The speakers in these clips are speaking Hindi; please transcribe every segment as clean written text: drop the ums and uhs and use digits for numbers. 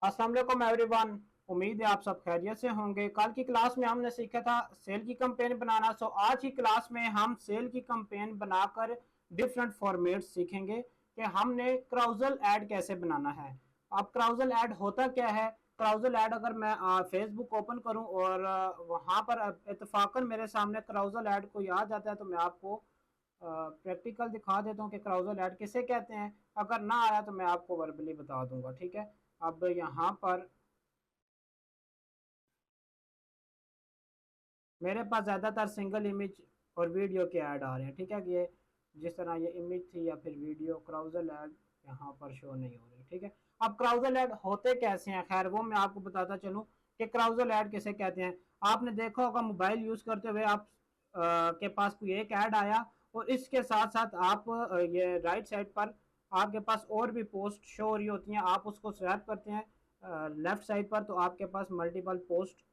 अस्सलाम वालेकुम एवरीवन। उम्मीद है आप सब खैरियत से होंगे। कल की क्लास में हमने सीखा था सेल की कैंपेन बनाना। आज की क्लास में हम सेल की कैंपेन बनाकर डिफरेंट फॉर्मेट सीखेंगे कि हमने क्राउजल ऐड कैसे बनाना है। अब क्राउजल ऐड होता क्या है? क्राउजल ऐड अगर मैं फेसबुक ओपन करूं और वहां पर इत्तेफाकन मेरे सामने क्राउजल ऐड कोई आ जाता है तो मैं आपको प्रैक्टिकल दिखा देता हूँ कि क्राउजल ऐड किसे कहते हैं। अगर ना आया तो मैं आपको वर्बली बता दूंगा, ठीक है। अब यहाँ पर मेरे पास ज़्यादातर सिंगल इमेज और वीडियो के ऐड आ रहे हैं, ठीक है। कि ये जिस तरह ये इमेज थी या फिर वीडियो, क्राउजल ऐड यहाँ पर शो नहीं हो रही, ठीक है। अब क्राउजल ऐड होते कैसे हैं, खैर वो मैं आपको बताता चलूँ कि क्राउजल ऐड किसे कहते हैं। आपने देखा होगा मोबाइल यूज़ करते हुए आप के पास कोई एक ऐड आया और इसके साथ साथ आप ये राइट साइड पर आपके पास और भी पोस्ट शो हो रही होती हैं। आप उसको स्वैप करते हैं लेफ्ट साइड पर तो आपके पास मल्टीपल पोस्ट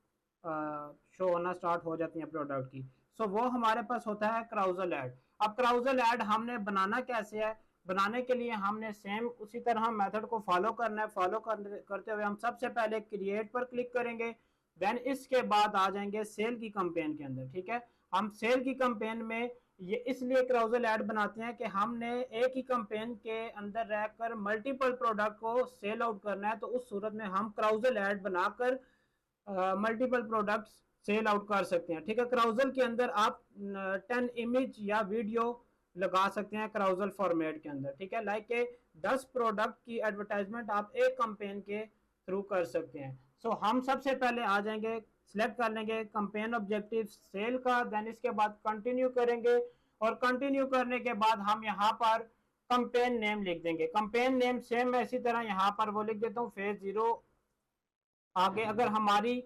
शो होना स्टार्ट हो जाती हैं प्रोडक्ट की। सो वो हमारे पास होता है क्राउजल ऐड। अब क्राउजल ऐड हमने बनाना कैसे है? बनाने के लिए हमने सेम उसी तरह मेथड को फॉलो करना है। फॉलो करते हुए हम सबसे पहले क्रिएट पर क्लिक करेंगे, देन इसके बाद आ जाएंगे सेल की कैंपेन के अंदर, ठीक है। हम सेल की कैंपेन में ये इसलिए क्राउजल ऐड बनाते हैं कि हमने एक ही कैंपेन के अंदर रहकर मल्टीपल प्रोडक्ट को सेल आउट करना है। तो उस सूरत में हम क्राउजल ऐड बनाकर मल्टीपल प्रोडक्ट्स सेल आउट कर सकते हैं, ठीक है। क्राउजल के अंदर आप 10 इमेज या वीडियो लगा सकते हैं क्राउजल फॉर्मेट के अंदर, ठीक है। लाइक के 10 प्रोडक्ट की एडवर्टाइजमेंट आप एक कंपेन के थ्रू कर सकते हैं। सो हम सबसे पहले आ जाएंगे, सिलेक्ट कर लेंगे कंपेन ऑब्जेक्टिव सेल का, देन इसके बाद कंटिन्यू करेंगे और कंटिन्यू करने के बाद हम यहाँ पर कंपेन नेम लिख देंगे। कंपेन नेम सेम इसी तरह यहाँ पर वो लिख देता हूँ फेज 0। आगे अगर हमारी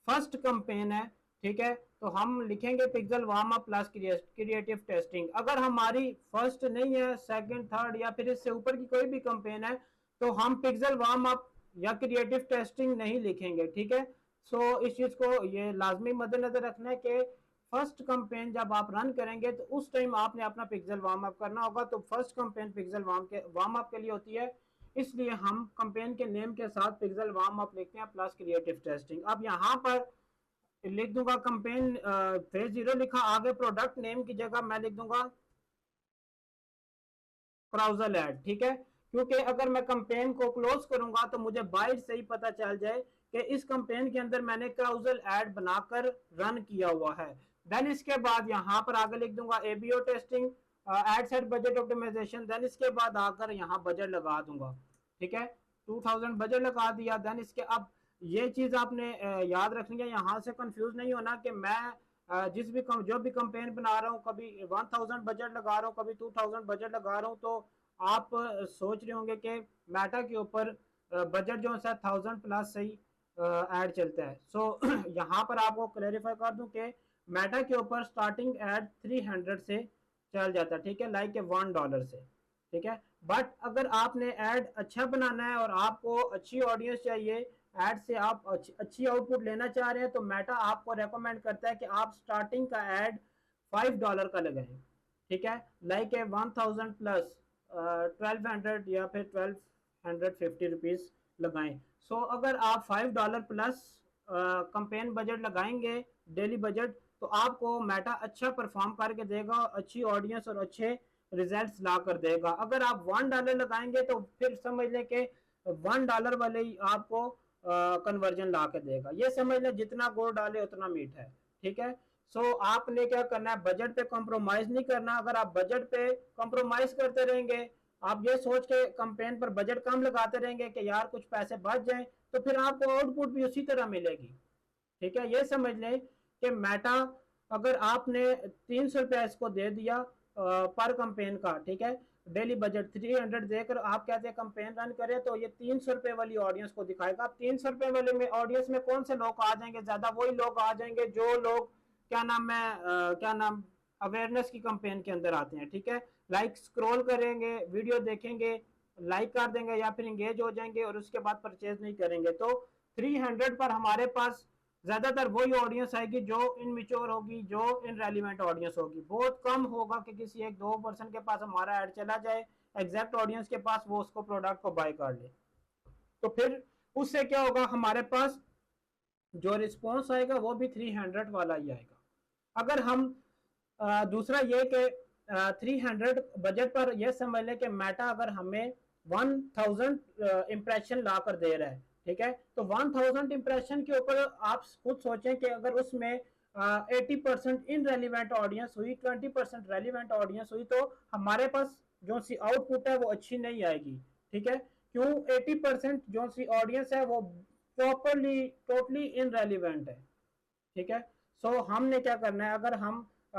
फर्स्ट कंपेन है, ठीक है, तो हम लिखेंगे pixel warm up plus creative testing. अगर हमारी फर्स्ट नहीं है, सेकंड, थर्ड या फिर इससे ऊपर की कोई भी कंपेन है तो हम पिक्सल वार्म अप या क्रिएटिव टेस्टिंग नहीं लिखेंगे, ठीक है। सो इस चीज को ये लाजमी मद्देनजर रखना है कि फर्स्ट कंपेन जब आप रन करेंगे तो उस टाइम आपने अपना पिक्सल वार्म अप करना होगा। तो first campaign pixel warm up के लिए होती है, इसलिए हम कंपेन के नेम के साथ पिक्सल वार्म अप लिखते हैं प्लस क्रिएटिव टेस्टिंग। अब यहाँ पर लिख दूंगा कंपेन फेज 0 लिखा, आगे प्रोडक्ट नेम की जगह मैं लिख दूंगा क्राउजल ऐड, ठीक है। क्योंकि अगर मैं कंपेन को क्लोज करूंगा तो मुझे बाहर से ही पता चल जाए कि इस कंपेन के अंदर मैंने क्राउजल ऐड बनाकर रन किया हुआ है। देन इसके बाद यहाँ पर आगे लिख दूंगा ABO testing ad set budget optimisation. Then इसके बाद आकर यहाँ बजट लगा दूंगा, ठीक है। 2000 बजट लगा दिया। देन इसके अब ये चीज आपने याद रखनी है, यहाँ से कंफ्यूज नहीं होना कि मैं जो भी कंपेन बना रहा हूँ कभी 1000 बजट लगा रहा हूँ, कभी 2000 बजट लगा रहा हूँ। तो आप सोच रहे होंगे कि मेटा के ऊपर बजट जो है 1000 प्लस से ही ऐड चलता है। सो यहाँ पर आपको क्लेरिफाई कर दूं कि मेटा के ऊपर स्टार्टिंग ऐड 300 से चल जाता है, ठीक है, लाइक $1 से, ठीक है। बट अगर आपने ऐड अच्छा बनाना है और आपको अच्छी ऑडियंस चाहिए, ऐड से आप अच्छी आउटपुट लेना चाह रहे हैं, तो मेटा आपको रेकमेंड करता है कि आप स्टार्टिंग का ऐड $5 का लगाएं, ठीक है, लाइक ए 1000 प्लस 1200 या फिर 1250 रुपीज लगाएं। सो अगर आप $5 प्लस कंपेन बजट लगाएंगे डेली बजट, तो आपको मेटा अच्छा परफॉर्म करके देगा, अच्छी ऑडियंस और अच्छे रिजल्ट्स ला कर देगा। अगर आप $1 लगाएंगे तो फिर समझ लें कि $1 वाले ही आपको कन्वर्जन ला के देगा। ये समझ लें जितना गुड़ डाले उतना मीठा है, ठीक है। सो आपने क्या करना है, बजट पे कॉम्प्रोमाइज नहीं करना। अगर आप बजट पे कॉम्प्रोमाइज करते रहेंगे, आप ये सोच के कंपेन पर बजट कम लगाते रहेंगे कि यार कुछ पैसे बच जाएं, तो फिर आपको आउटपुट भी उसी तरह मिलेगी, ठीक है। ये समझ लें कि मेटा अगर आपने ₹300 इसको दे दिया पर कंपेन का, ठीक है, डेली बजट 300 देकर आप कहते हैं कंपेन रन करें, तो ये ₹300 वाली ऑडियंस को दिखाएगा। ₹300 वाले में ऑडियंस में कौन से लोग आ जाएंगे? ज्यादा वही लोग आ जाएंगे जो लोग क्या नाम है क्या नाम अवेयरनेस की कंपेन के अंदर आते हैं, ठीक है। लाइक स्क्रॉल करेंगे, वीडियो देखेंगे, लाइक कर देंगे या फिर इंगेज हो जाएंगे और उसके बाद परचेज नहीं करेंगे। तो 300 पर हमारे पास ज्यादातर वही ऑडियंस आएगी जो इनमिच्योर होगी, जो इनरेलीवेंट ऑडियंस होगी। बहुत कम होगा कि किसी एक दो पर्सन के पास हमारा ऐड चला जाए एग्जैक्ट ऑडियंस के पास, वो उसको प्रोडक्ट को बाय कर ले। तो फिर उससे क्या होगा, हमारे पास जो रिस्पॉन्स आएगा वो भी 300 वाला ही आएगा। अगर हम दूसरा ये कि 300 बजट पर यह समझ लें कि मेटा अगर हमें 1000 इम्प्रेशन ला कर दे रहा है, ठीक है, तो 1000 इम्प्रेशन के ऊपर आप खुद सोचें कि अगर उसमें 80% इन रेलिवेंट ऑडियंस हुई, 20% रेलिवेंट ऑडियंस हुई, तो हमारे पास जो सी आउटपुट है वो अच्छी नहीं आएगी। ठीक है, क्यों? 80% जो सी ऑडियंस है वो प्रॉपरली टोटली इन रेलिवेंट है। ठीक है, सो हमने क्या करना है, अगर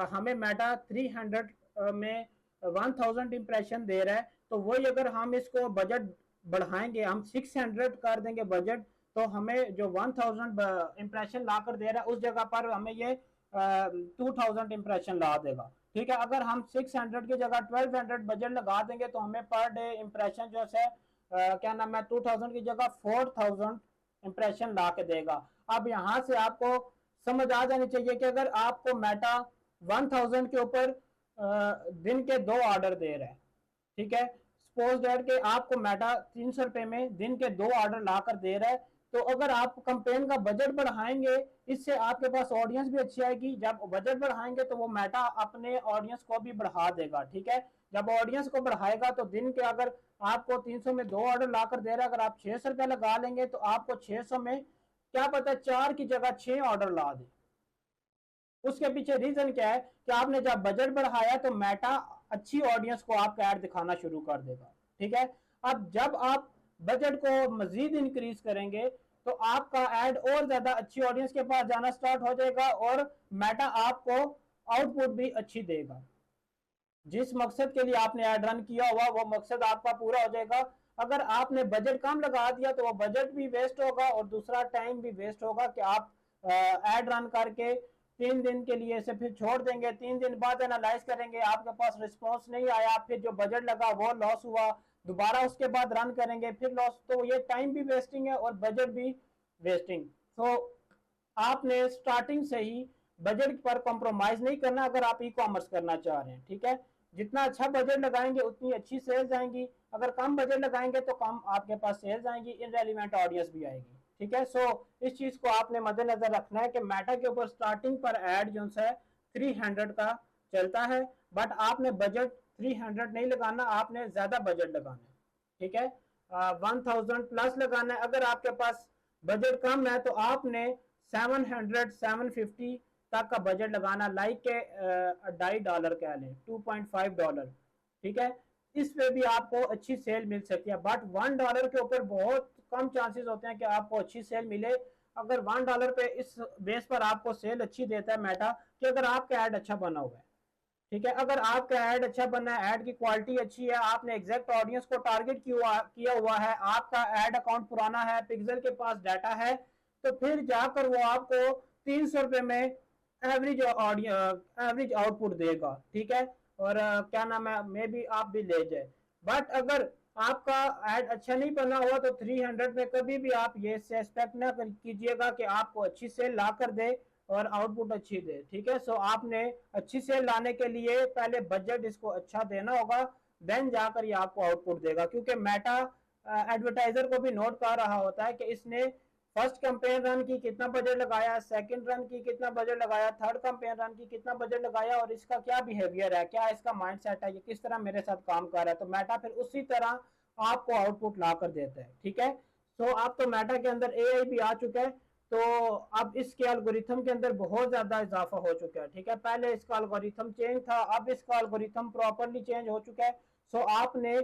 हमें मेटा 300 में 1000 इम्प्रेशन दे रहा है, तो वही अगर हम इसको बजट बढ़ाएंगे, हम 600 कर देंगे बजट, तो हमें जो 1000 इम्प्रेशन ला कर दे रहा है उस जगह पर हमें ये 2000 इम्प्रेशन ला देगा। ठीक है, अगर हम 600 की जगह 1200 बजट लगा देंगे तो हमें पर डे इम्प्रेशन जो है क्या नाम है 2000 की जगह 4000 इम्प्रेशन ला के देगा। अब यहाँ से आपको समझ आ जानी चाहिए कि अगर आपको मेटा 1000 के ऊपर दिन के 2 ऑर्डर दे रहा है, ठीक है, सपोज दैट के आपको मेटा 300 रुपए में दिन के 2 ऑर्डर ला कर दे रहा है, तो अगर आप कंपेन का बजट बढ़ाएंगे, इससे आपके पास ऑडियंस भी अच्छी आएगी। जब बजट बढ़ाएंगे तो वो मेटा अपने ऑडियंस को भी बढ़ा देगा। ठीक है, जब ऑडियंस को बढ़ाएगा तो दिन के अगर आपको 300 में 2 ऑर्डर ला कर दे रहा है, अगर आप 600 रुपया लगा लेंगे तो आपको 600 में क्या पता 4 की जगह 6 ऑर्डर ला दे। उसके पीछे रीजन क्या है कि आपने जब बजट बढ़ाया तो मेटा अच्छी ऑडियंस को आपका ऐड दिखाना शुरू कर देगा। ठीक है, अब जब आप बजट को मजीद इंक्रीज करेंगे तो आपका ऐड और ज्यादा अच्छी ऑडियंस के पास जाना स्टार्ट हो जाएगा और मेटा आपको आउटपुट भी अच्छी देगा। जिस मकसद के लिए आपने ऐड रन किया हुआ वो मकसद आपका पूरा हो जाएगा। अगर आपने बजट कम लगा दिया तो वो बजट भी वेस्ट होगा और दूसरा टाइम भी वेस्ट होगा कि आप ऐड रन करके 3 दिन के लिए से फिर छोड़ देंगे, 3 दिन बाद एनालाइज करेंगे, आपके पास रिस्पॉन्स नहीं आया, फिर जो बजट लगा वो लॉस हुआ, दोबारा उसके बाद रन करेंगे फिर लॉस, तो ये टाइम भी वेस्टिंग है और बजट भी वेस्टिंग। तो आपने स्टार्टिंग से ही बजट पर कॉम्प्रोमाइज नहीं करना अगर आप ई कॉमर्स करना चाह रहे हैं। ठीक है, जितना अच्छा बजट लगाएंगे उतनी अच्छी सेल्स आएंगी, अगर कम बजट लगाएंगे तो कम आपके पास सेल्स आएंगी, इनरेलीवेंट ऑडियंस भी आएगी। ठीक है, सो इस चीज को आपने मद्देनजर रखना है कि मेटा के ऊपर स्टार्टिंग पर एड जो है 300 का चलता है, बट आपने बजट 300 नहीं लगाना, आपने ज्यादा बजट लगाना है। ठीक है, 1000 प्लस लगाना है। अगर आपके पास बजट कम है तो आपने 700 750 तक का बजट लगाना, लाइक के $2.5 कह लें, $2.5। ठीक है, इस पे भी आपको अच्छी सेल मिल सकती है, बट $1 के ऊपर बहुत कम चांसेस होते हैं कि आपको अच्छी सेल मिले। अगर $1 पे इस बेस पर आपको सेल अच्छी देता है मेटा कि अगर आपका ऐड अच्छा बना हुआ है। ठीक है, अगर आपका ऐड अच्छा बना है, ऐड की क्वालिटी अच्छी है, आपने एग्जैक्ट ऑडियंस को टारगेट किया हुआ है, आपका ऐड अकाउंट पुराना है, पिक्सल के पास डाटा है, तो फिर जाकर वो आपको 300 रुपए में एवरेज आउटपुट देगा। ठीक है, और क्या नाम है, मे बी आप भी ले जाए। बट अगर आपका ऐड अच्छा नहीं बना हुआ तो 300 में कभी भी आप ये एक्सपेक्ट ना कीजिएगा कि आपको अच्छी सेल ला कर दे और आउटपुट अच्छी दे। ठीक है, सो आपने अच्छी सेल लाने के लिए पहले बजट इसको अच्छा देना होगा, देन जाकर ये आपको आउटपुट देगा, क्योंकि मेटा एडवर्टाइजर को भी नोट कर रहा होता है कि इसने फर्स्ट कैंपेन रन की कितना बजट लगाया, सेकंड रन की कितना बजट लगाया, थर्ड कैंपेन रन की कितना बजट लगाया, और इसका क्या बिहेवियर है, क्या इसका माइंडसेट है, ये किस तरह मेरे साथ काम कर रहा है। तो मेटा फिर उसी तरह आपको आउटपुट ला कर देता है। ठीक है, सो अब तो मेटा के अंदर एआई भी आ चुका है, तो अब इसके एल्गोरिथम के अंदर बहुत ज्यादा इजाफा हो चुका है। ठीक है, पहले इसका एल्गोरिथम चेंज था, अब इसका एल्गोरिथम प्रॉपरली चेंज हो चुका है। सो आपने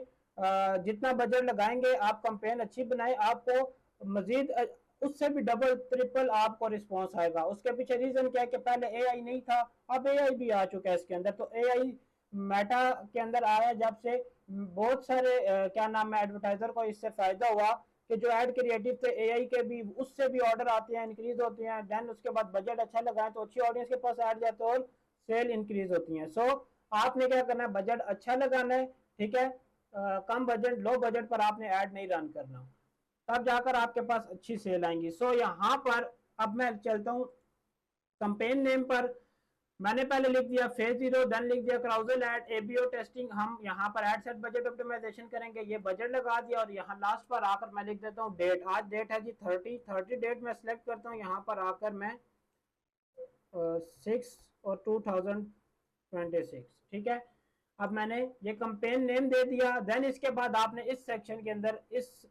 जितना बजट लगाएंगे, आप कैंपेन अच्छी बनाए, आपको मजीद उससे भी डबल ट्रिपल आपको रिस्पॉन्स आएगा। उसके पीछे रीजन क्या है कि पहले एआई नहीं था, अब एआई भी आ चुका है इसके अंदर। तो एआई मेटा के अंदर आया जब से बहुत सारे क्या नाम है एडवर्टाइजर को इससे फायदा हुआ कि जो ऐड क्रिएटिव थे एआई के भी, उससे भी ऑर्डर आते हैं, इंक्रीज होते हैं, देन उसके बाद बजट अच्छा लगाए तो अच्छी ऑडियंस के पास ऐड जाते हैं और सेल इंक्रीज होती है। सो आपने क्या करना है, बजट अच्छा लगाना है। ठीक है, कम बजट लो बजट पर आपने ऐड नहीं रन करना, तब जाकर आपके पास अच्छी सेल आएंगी। सो यहाँ पर अब मैं चलता हूँ कैंपेन नेम पर। मैंने पहले लिख दिया फेज 0, देन लिख दिया क्राउजल एड, एबीओ टेस्टिंग। हम यहाँ पर एड सेट बजट ऑप्टिमाइजेशन करेंगे, ये बजट लगा दिया। और यहाँ लास्ट पर आकर मैं लिख देता हूँ डेट। आज डेट है जी 30 डेट मैं सिलेक्ट करता हूँ। यहाँ पर आकर मैं 6 और 2026, ठीक है। अब मैंने ये कंपेन नेम दे दिया। देन इसके बाद आपने इस सेक्शन के अंदर इस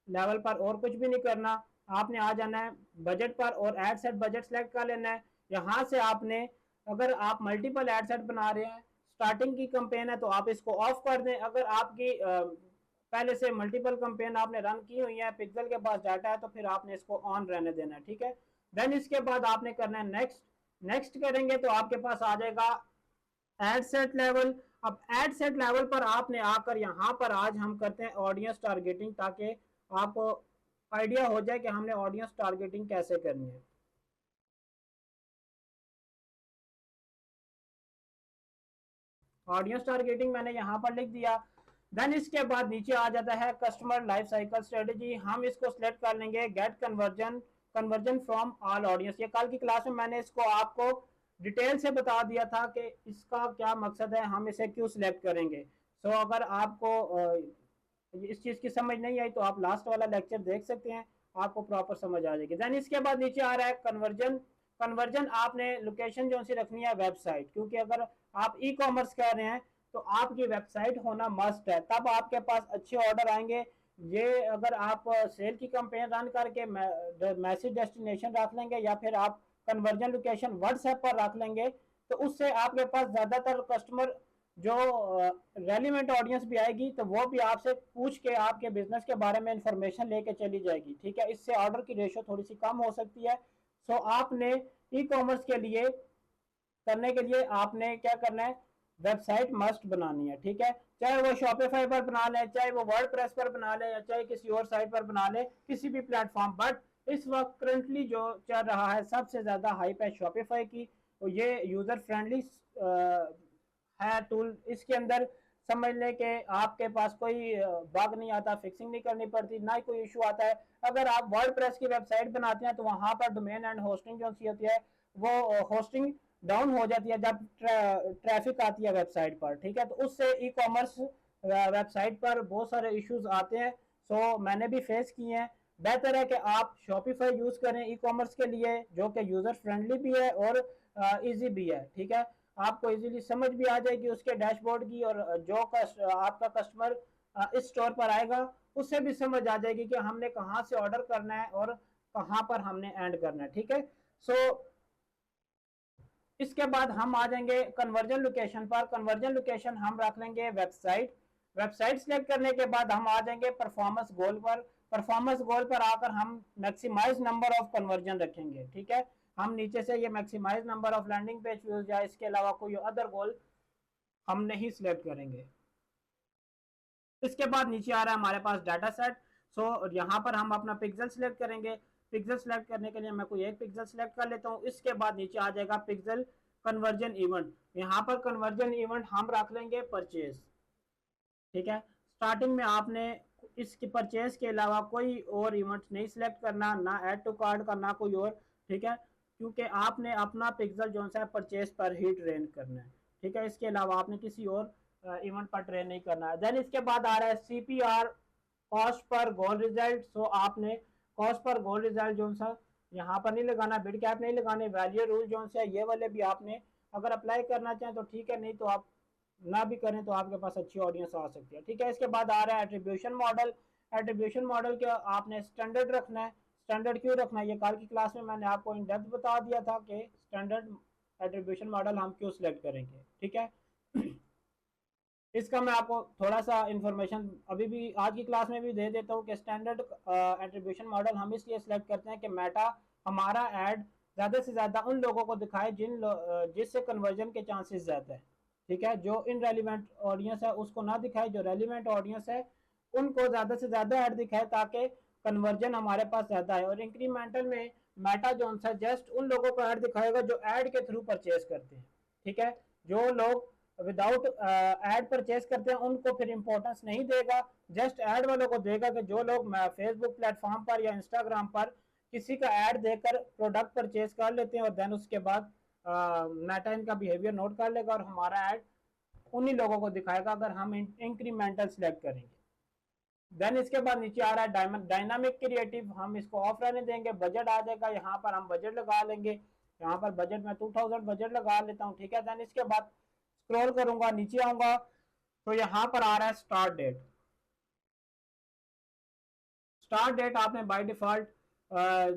लेवल पर और कुछ भी नहीं करना। आपने आ जाना है बजट पर और एड सेट बजट सेलेक्ट कर लेना है। यहाँ से आपने, अगर आप मल्टीपल एड सेट बना रहे हैं, स्टार्टिंग की कंपेन है तो आप इसको ऑफ कर दें। अगर आपकी पहले से मल्टीपल कंपेन आपने रन की हुई है, पिक्सल के पास डाटा है, तो फिर आपने इसको ऑन रहने देना है, ठीक है। देन इसके बाद आपने करना है नेक्स्ट। नेक्स्ट करेंगे तो आपके पास आ जाएगा एड सेट लेवल। अब एड सेट लेवल पर आपने आकर यहाँ पर आज हम करते हैं ऑडियंस टारगेटिंग, ताकि आपको आइडिया हो जाए कि हमने ऑडियंस टारगेटिंग कैसे करनी है। ऑडियंस टारगेटिंग मैंने यहाँ पर लिख दिया। देन इसके बाद नीचे आ जाता है कस्टमर लाइफ साइकिल स्ट्रेटेजी। हम इसको सिलेक्ट कर लेंगे get conversion from all audience. ये कल की क्लास में मैंने इसको आपको डिटेल से बता दिया था कि इसका क्या मकसद है, हम इसे क्यों सिलेक्ट करेंगे। सो अगर आपको इस चीज़ की समझ नहीं आई तो आप लास्ट वाला लेक्चर देख सकते हैं, आपको प्रॉपर समझ आ जाएगी। देन इसके बाद नीचे आ रहा है कन्वर्जन। कन्वर्जन आपने लोकेशन जो सी रखनी है वेबसाइट, क्योंकि अगर आप ई कॉमर्स कर रहे हैं तो आपकी वेबसाइट होना मस्ट है, तब आपके पास अच्छे ऑर्डर आएंगे। ये अगर आप सेल की कैंपेन रन करके मैसेज डेस्टिनेशन रख लेंगे या फिर आप कन्वर्जन लोकेशन व्हाट्सएप पर रख लेंगे, तो उससे आपके पास ज़्यादातर कस्टमर जो रेलिवेंट ऑडियंस भी आएगी तो वो भी आपसे पूछ के आपके बिजनेस के बारे में इंफॉर्मेशन लेके चली जाएगी, ठीक है। इससे ऑर्डर की रेशो थोड़ी सी कम हो सकती है। सो आपने ई कॉमर्स के लिए करने के लिए आपने क्या करना है, वेबसाइट मस्ट बनानी है, ठीक है। चाहे वो शॉपिफाई पर बना ले, चाहे वो वर्डप्रेस पर बना ले, या चाहे किसी और साइट पर बना ले, किसी भी प्लेटफॉर्म। बट इस वक्त करंटली जो चल रहा है सबसे ज़्यादा हाइप है शॉपिफाई की। तो ये यूज़र फ्रेंडली है टूल। इसके अंदर समझ लें कि आपके पास कोई बग नहीं आता, फिक्सिंग नहीं करनी पड़ती, ना ही कोई इशू आता है। अगर आप वर्डप्रेस की वेबसाइट बनाते हैं तो वहाँ पर डोमेन एंड होस्टिंग जो सी होती है वो होस्टिंग डाउन हो जाती है जब ट्रैफिक आती है वेबसाइट पर, ठीक है। तो उससे ई कॉमर्स वेबसाइट पर बहुत सारे इश्यूज आते हैं। सो मैंने भी फेस किए हैं। बेहतर है कि आप शॉपिफाई यूज़ करें ई कॉमर्स के लिए, जो कि यूज़र फ्रेंडली भी है और इजी भी है, ठीक है। आपको इजीली समझ भी आ जाएगी उसके डैशबोर्ड की, और जो आपका कस्टमर इस स्टोर पर आएगा उससे भी समझ आ जाएगी कि हमने कहाँ से ऑर्डर करना है और कहाँ पर हमने एंड करना है, ठीक है। सो इसके बाद हम आ जाएंगे कन्वर्जन लोकेशन पर। कन्वर्जन लोकेशन हम रख लेंगे वेबसाइट। वेबसाइट सेलेक्ट करने के बाद हम आ जाएंगे परफॉर्मेंस गोल पर। परफॉर्मेंस गोल पर आकर हम मैक्सिमाइज नंबर ऑफ कन्वर्जन रखेंगे, ठीक है। हम नीचे से ये maximise number of landing page views या इसके अलावा कोई अदर गोल हम नहीं सिलेक्ट करेंगे। इसके बाद नीचे आ रहा है हमारे पास डाटा सेट। सो यहाँ पर हम अपना पिक्सल सिलेक्ट करेंगे। पिक्सल सेलेक्ट करने के लिए मैं कोई एक पिक्सल सेलेक्ट कर लेता हूँ। इसके बाद नीचे आ जाएगा पिक्सल कन्वर्जन इवेंट। यहाँ पर कन्वर्जन इवेंट हम रख लेंगे परचेज, ठीक है। स्टार्टिंग में आपने इसकी परचेज के अलावा कोई और इवेंट नहीं सिलेक्ट करना, ना ऐड टू कार्ड का, ना कोई और, ठीक है, क्योंकि आपने अपना पिक्सल जो है परचेज पर ही ट्रेन करना है, ठीक है। इसके अलावा आपने किसी और इवेंट पर ट्रेन नहीं करना है। देन इसके बाद आ रहा है CPR, कॉस्ट पर गोल रिजल्ट। सो आपने कॉस्ट पर गोल रिजल्ट जो सा यहाँ पर नहीं लगाना, बिड कैप नहीं लगाने, वैल्यू रूल जो से ये वाले भी आपने अगर अप्लाई करना चाहें तो ठीक है, नहीं तो आप ना भी करें तो आपके पास अच्छी ऑडियंस आ सकती है, ठीक है। इसके बाद आ रहा है एट्रीब्यूशन मॉडल। एट्रीब्यूशन मॉडल के आपने स्टैंडर्ड रखना है। स्टैंडर्ड क्यों रखना है, ये कल की क्लास में मैंने आपको इन डेप्थ बता दिया था कि स्टैंडर्ड एट्रीब्यूशन मॉडल हम क्यों सिलेक्ट करेंगे, ठीक है। इसका मैं आपको थोड़ा सा इंफॉर्मेशन अभी भी आज की क्लास में भी दे देता हूँ कि स्टैंडर्ड एट्रीब्यूशन मॉडल हम इसलिए सिलेक्ट करते हैं कि मेटा हमारा ऐड ज़्यादा से ज़्यादा उन लोगों को दिखाए जिससे कन्वर्जन के चांसेस ज़्यादा है, ठीक है। जो इनरेलीवेंट ऑडियंस है उसको ना दिखाए, जो रेलिवेंट ऑडियंस है उनको ज़्यादा से ज़्यादा ऐड दिखाए, ताकि कन्वर्जन हमारे पास ज़्यादा है। और इंक्रीमेंटल में मेटा जो है जस्ट उन लोगों को ऐड दिखाएगा जो ऐड के थ्रू परचेज करते हैं, ठीक है। जो लोग विदाउट एड परचेज करते हैं उनको फिर इंपॉर्टेंस नहीं देगा, जस्ट ऐड वालों को देगा कि जो लोग फेसबुक प्लेटफॉर्म पर या इंस्टाग्राम पर किसी का ऐड देकर प्रोडक्ट परचेज कर लेते हैं और देन उसके बाद मेटा इनका बिहेवियर नोट कर लेगा और हमारा ऐड उन्हीं लोगों को दिखाएगा अगर हम इंक्रीमेंटल सिलेक्ट करेंगे। देन इसके बाद नीचे आ रहा है डायनामिक क्रिएटिव, हम इसको ऑफ रहने देंगे, बजट आ जाएगा, यहाँ पर हम बजट लगा लेंगे, यहाँ पर बजट में 2000 बजट लगा लेता हूँ, ठीक है। देन इसके बाद स्क्रॉल करूंगा, नीचे आऊंगा तो यहाँ पर आ रहा है स्टार्ट डेट। स्टार्ट डेट आपने बाय डिफॉल्ट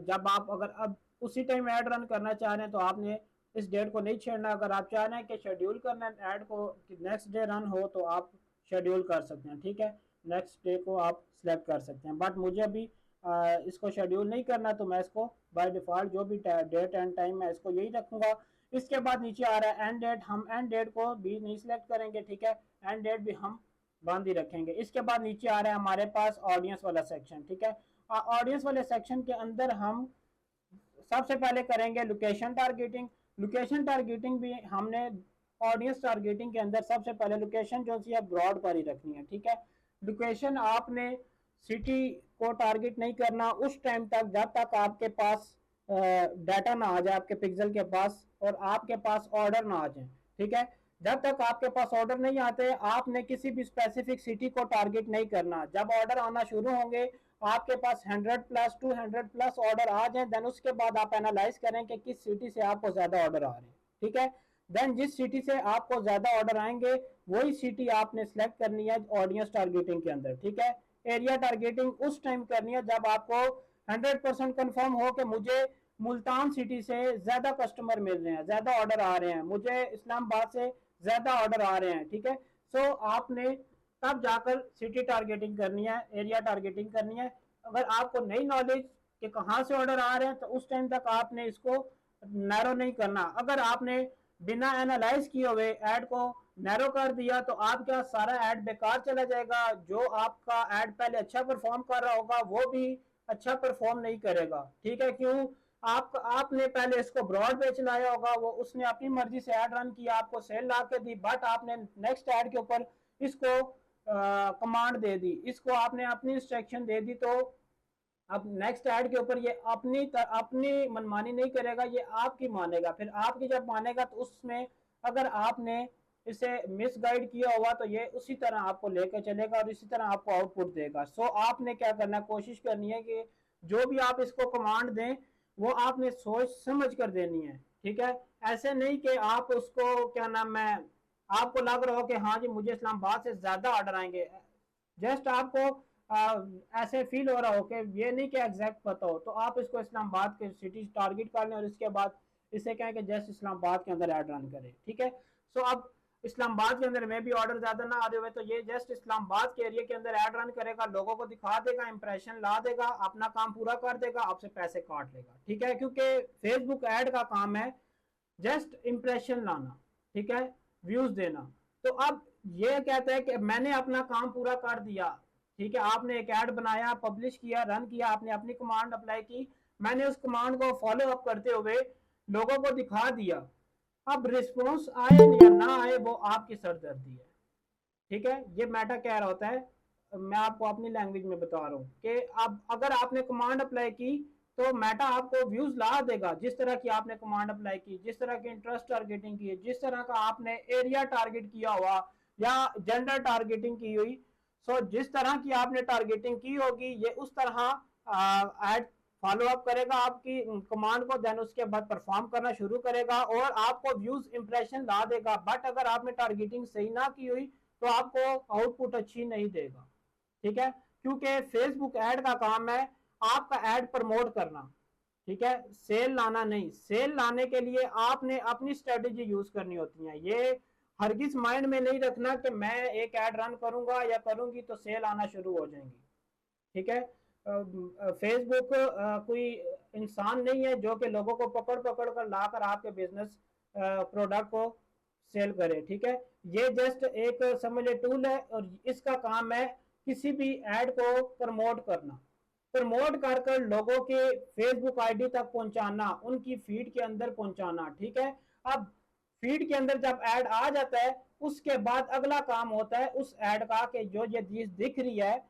जब आप अगर अब उसी टाइम ऐड रन करना चाह रहे हैं तो आपने इस डेट को नहीं छेड़ना। अगर आप चाह रहे हैं कि शेड्यूल करना है ऐड को कि नेक्स्ट डे रन हो तो आप शेड्यूल कर सकते हैं, ठीक है। नेक्स्ट डे को आप सिलेक्ट कर सकते हैं, बट मुझे अभी इसको शेड्यूल नहीं करना तो मैं इसको बाय डिफॉल्ट जो भी डेट एंड टाइम है इसको यही रखूंगा। इसके बाद नीचे आ रहा है एंड डेट, हम एंड डेट को भी नहीं सिलेक्ट करेंगे, ठीक है। एंड डेट भी हम बंद ही रखेंगे। इसके बाद नीचे आ रहा है हमारे पास ऑडियंस वाला सेक्शन, ठीक है। ऑडियंस वाले सेक्शन के अंदर हम सबसे पहले करेंगे लोकेशन टारगेटिंग। लोकेशन टारगेटिंग भी हमने ऑडियंस टारगेटिंग के अंदर सबसे पहले लोकेशन जो सी है ब्रॉड पर ही रखनी है, ठीक है। लोकेशन आपने सिटी को टारगेट नहीं करना उस टाइम तक जब तक आपके पास डाटा ना आ जाए आपके पिक्सल के पास और आपके पास ऑर्डर ना आ जाए, ठीक है। जब तक आपके पास ऑर्डर नहीं आते आपने किसी भी स्पेसिफिक सिटी को टारगेट नहीं करना। जब ऑर्डर आना शुरू होंगे आपके पास 100 प्लस 200 प्लस ऑर्डर आ जाए, देन उसके बाद आप एनालाइज करें कि किस सिटी से आपको ज्यादा ऑर्डर आ रहे हैं, ठीक है। देन जिस सिटी से आपको ज्यादा ऑर्डर आएंगे वही सिटी आपने सेलेक्ट करनी है ऑडियंस टारगेटिंग के अंदर, ठीक है। एरिया टारगेटिंग उस टाइम करनी है जब आपको 100% कंफर्म हो कि मुझे मुल्तान सिटी से ज्यादा कस्टमर मिल रहे हैं, ज्यादा ऑर्डर आ रहे हैं, मुझे इस्लामाबाद से ज्यादा ऑर्डर आ रहे हैं, ठीक है। सो आपने तब जाकर सिटी टारगेटिंग करनी है, एरिया टारगेटिंग करनी है। अगर आपको नई नॉलेज कि कहाँ से ऑर्डर आ रहे हैं तो उस टाइम तक आपने इसको नैरो नहीं करना। अगर आपने बिना एनालाइज किए हुए ऐड को नैरो कर दिया तो आपका सारा ऐड बेकार चला जाएगा। जो आपका ऐड पहले अच्छा परफॉर्म कर रहा होगा वो भी अच्छा परफॉर्म नहीं करेगा, ठीक है। क्यों? आपने पहले इसको ब्रॉड पे चलाया होगा, वो उसने अपनी मर्जी से ऐड रन किया, आपको सेल ला के दी, बट आपने नेक्स्ट ऐड के ऊपर इसको कमांड दे दी, इसको आपने अपनी इंस्ट्रक्शन दे दी, तो अब नेक्स्ट ऐड के ऊपर ये अपनी मनमानी नहीं करेगा, ये आपकी मानेगा। फिर आपकी जब मानेगा तो उसमें अगर आपने इसे मिसगाइड किया होगा तो ये उसी तरह आपको लेकर चलेगा और इसी तरह आपको आउटपुट देगा। सो आपने क्या करना है, कोशिश करनी है कि जो भी आप इसको कमांड दें वो आपने सोच समझ कर देनी है, ठीक है। ऐसे नहीं कि आप उसको क्या नाम है आपको लग रहा हो कि हाँ जी मुझे इस्लामाबाद से ज्यादा ऑर्डर आएंगे, जस्ट आपको ऐसे फील हो रहा हो कि ये नहीं कि एग्जैक्ट पता हो, तो आप इसको इस्लामाबाद के सिटी टारगेट कर लें और इसके बाद इसे कहें कि जस्ट इस्लामाबाद के अंदर ऐड रन करें, ठीक है। सो अब इस्लामाबाद के अंदर में भी ऑर्डर ज्यादा ना आ रहे हुए तो ये जस्ट इस्लामाबाद के एरिया के अंदर ऐड रन करेगा, लोगों को दिखा देगा, इंप्रेशन ला देगा, अपना काम पूरा कर देगा, आपसे पैसे काट लेगा, ठीक है। क्योंकि फेसबुक ऐड का काम है जस्ट इंप्रेशन लाना, ठीक है, व्यूज देना। तो अब ये कहता है कि मैंने अपना काम पूरा कर दिया, ठीक है। आपने एक ऐड बनाया, पब्लिश किया, रन किया, आपने अपनी कमांड अप्लाई की, मैंने उस कमांड को फॉलो अप करते हुए लोगों को दिखा दिया। अब रिस्पॉन्स आए या ना आए वो आपकी सरदर्दी है, ठीक है। ये मेटा कह रहा होता है, मैं आपको अपनी लैंग्वेज में बता रहा हूँ कि अब अगर आपने कमांड अप्लाई की तो मेटा आपको व्यूज ला देगा जिस तरह की आपने कमांड अप्लाई की, जिस तरह की इंटरेस्ट टारगेटिंग की, जिस तरह का आपने एरिया टारगेट किया हुआ या जेंडर टारगेटिंग की हुई। सो जिस तरह की आपने टारगेटिंग की होगी ये उस तरह एड फॉलो अप करेगा आपकी कमांड को, देन उसके बाद परफॉर्म करना शुरू करेगा और आपको व्यूज इंप्रेशन ला देगा। बट अगर आपने टारगेटिंग सही ना की हुई तो आपको आउटपुट अच्छी नहीं देगा, ठीक है। क्योंकि फेसबुक ऐड का काम है आपका ऐड प्रमोट करना, ठीक है, सेल लाना नहीं। सेल लाने के लिए आपने अपनी स्ट्रेटेजी यूज करनी होती है। ये हरगिज माइंड में नहीं रखना कि मैं एक ऐड रन करूंगा या करूंगी तो सेल आना शुरू हो जाएंगी, ठीक है। फेसबुक कोई इंसान नहीं है जो कि लोगों को पकड़ पकड़ कर लाकर आपके बिजनेस प्रोडक्ट को सेल करे, ठीक है। ये जस्ट एक समझ ले टूल है और इसका काम है किसी भी ऐड को प्रमोट करना, प्रमोट कर कर लोगों के फेसबुक आईडी तक पहुंचाना, उनकी फीड के अंदर पहुंचाना, ठीक है। अब फीड के अंदर जब ऐड आ जाता है उसके बाद अगला काम होता है उस ऐड का कि जो ये चीज दिख रही है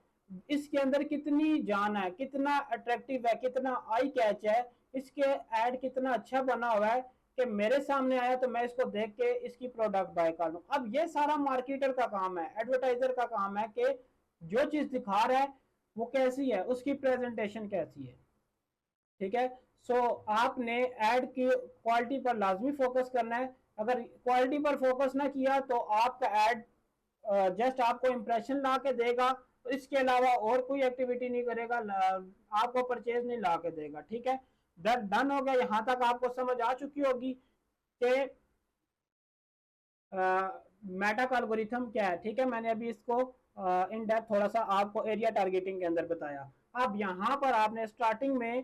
इसके अंदर कितनी जान है, कितना अट्रैक्टिव है, कितना आई कैच है, इसके ऐड कितना अच्छा बना हुआ है कि मेरे सामने आया तो मैं इसको देख के इसकी प्रोडक्ट बाय कर लूं। अब ये सारा मार्केटर का काम है, एडवर्टाइजर का काम है कि जो चीज दिखा रहा है वो कैसी है, उसकी प्रेजेंटेशन कैसी है। ठीक है। सो आपने ऐड की क्वालिटी पर लाजमी फोकस करना है। अगर क्वालिटी पर फोकस ना किया तो आपका ऐड जस्ट आपको इंप्रेशन ला के देगा, तो इसके अलावा और कोई एक्टिविटी नहीं करेगा, आपको परचेज नहीं ला के देगा। ठीक है, डन हो गया। यहां तक आपको समझ आ चुकी होगी कि मेटा का एल्गोरिथम क्या है। ठीक है, मैंने अभी इसको इन डेप्थ थोड़ा सा आपको एरिया टारगेटिंग के अंदर बताया। अब यहाँ पर आपने स्टार्टिंग में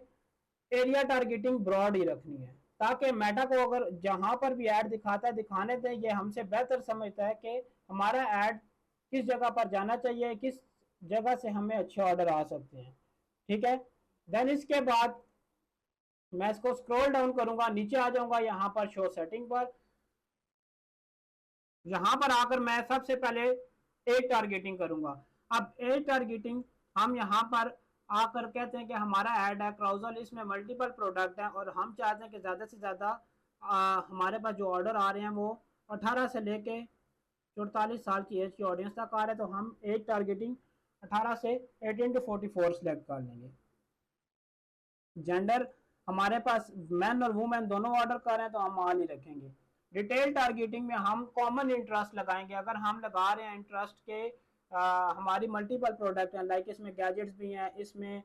एरिया टारगेटिंग ब्रॉड ही रखनी है, ताकि मेटा को अगर जहां पर भी ऐड दिखाता है दिखाने दें, ये हमसे बेहतर समझता है कि हमारा ऐड किस जगह पर जाना चाहिए, किस जगह से हमें अच्छे ऑर्डर आ सकते हैं। ठीक है, देन इसके बाद मैं इसको स्क्रॉल डाउन करूंगा, नीचे आ जाऊंगा यहाँ पर शो सेटिंग पर। यहाँ पर आकर मैं सबसे पहले एज टारगेटिंग करूंगा। अब एज टारगेटिंग हम यहाँ पर आकर कहते हैं कि हमारा ऐड है क्राउजल, इसमें मल्टीपल प्रोडक्ट है और हम चाहते हैं कि ज़्यादा से ज़्यादा हमारे पास जो ऑर्डर आ रहे हैं वो 18 से लेके 44 साल की एज की ऑडियंस तक आ रहे हैं। तो हम एज टारगेटिंग 18 से 18 to 44 सेलेक्ट कर लेंगे। जेंडर हमारे पास मैन और वुमेन दोनों ऑर्डर कर रहे हैं तो हम ऑल ही रखेंगे। डिटेल टारगेटिंग में हम कॉमन इंटरेस्ट लगाएंगे। अगर हम लगा रहे हैं इंटरेस्ट के हमारी मल्टीपल प्रोडक्ट हैं, लाइक इसमें गैजेट्स भी हैं, इसमें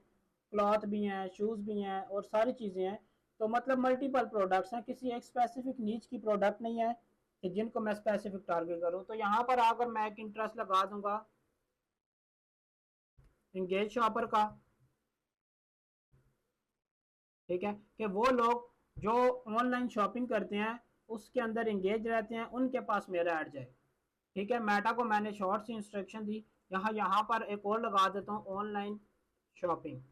क्लॉथ भी हैं, शूज़ भी हैं और सारी चीज़ें हैं, तो मतलब मल्टीपल प्रोडक्ट्स हैं, किसी एक स्पेसिफिक नीच की प्रोडक्ट नहीं है कि जिनको मैं स्पेसिफिक टारगेट करूँ। तो यहाँ पर आकर मैं एक इंटरेस्ट लगा दूंगा इंगेज शॉपर का। ठीक है, कि वो लोग जो ऑनलाइन शॉपिंग करते हैं उसके अंदर इंगेज रहते हैं, उनके पास मेरा ऐड जाए। ठीक है, मेटा को मैंने शॉर्ट सी इंस्ट्रक्शन दी। यहाँ पर एक और लगा देता हूँ ऑनलाइन शॉपिंग।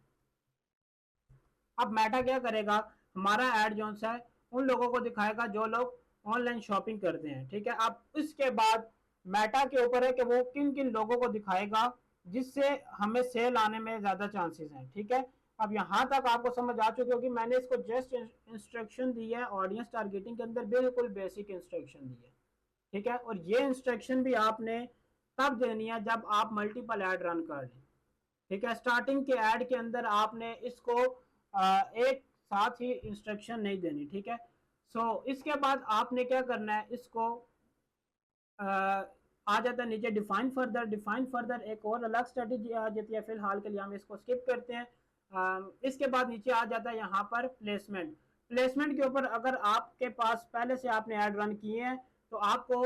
अब मेटा क्या करेगा, हमारा ऐड जो है उन लोगों को दिखाएगा जो लोग ऑनलाइन शॉपिंग करते हैं। ठीक है, अब इसके बाद मेटा के ऊपर है कि वो किन किन लोगों को दिखाएगा जिससे हमें सेल आने में ज्यादा चांसेस हैं। ठीक है, अब यहाँ तक आपको समझ आ चुकी होगी। मैंने इसको जस्ट इंस्ट्रक्शन दी है ऑडियंस टारगेटिंग के अंदर, बिल्कुल बेसिक इंस्ट्रक्शन दी है। ठीक है, और ये इंस्ट्रक्शन भी आपने तब देनी है जब आप मल्टीपल ऐड रन कर लें। ठीक है, स्टार्टिंग के ऐड के अंदर आपने इसको एक साथ ही इंस्ट्रक्शन नहीं देनी। ठीक है, सो इसके बाद आपने क्या करना है, इसको आ जाता है नीचे डिफाइन फर्दर। डिफाइन फर्दर एक और अलग स्ट्रेटेजी आ जाती है, फिलहाल के लिए हम इसको स्किप करते हैं। इसके बाद नीचे आ जाता है यहाँ पर प्लेसमेंट। प्लेसमेंट के ऊपर अगर आपके पास पहले से आपने ऐड रन किए हैं तो आपको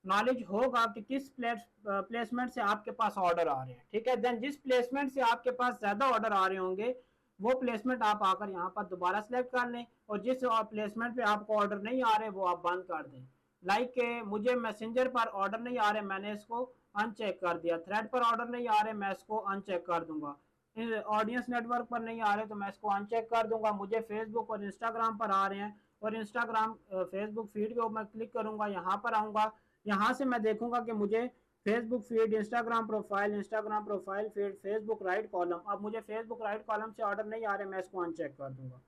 नॉलेज होगा कि किस प्लेसमेंट से आपके पास ऑर्डर आ रहे हैं। ठीक है, देन जिस प्लेसमेंट से आपके पास ज़्यादा ऑर्डर आ रहे होंगे वो प्लेसमेंट आप आकर यहाँ पर दोबारा सेलेक्ट कर लें, और जिस प्लेसमेंट पे आपको ऑर्डर नहीं आ रहे वो आप बंद कर दें। लाइक मुझे मैसेंजर पर ऑर्डर नहीं आ रहे, मैंने इसको अनचेक कर दिया। थ्रेड पर ऑर्डर नहीं आ रहे, मैं इसको अनचेक कर दूंगा। ऑडियंस नेटवर्क पर नहीं आ रहे तो मैं इसको अनचेक कर दूंगा। मुझे फेसबुक और इंस्टाग्राम पर आ रहे हैं और इंस्टाग्राम फेसबुक फीड के ऊपर मैं क्लिक करूंगा, यहाँ पर आऊँगा, यहाँ से मैं देखूंगा कि मुझे Facebook feed, Instagram profile feed, Facebook right column. अब मुझे फेसबुक राइट कॉलम से ऑर्डर नहीं आ रहे, मैं इसको अनचेक कर दूंगा।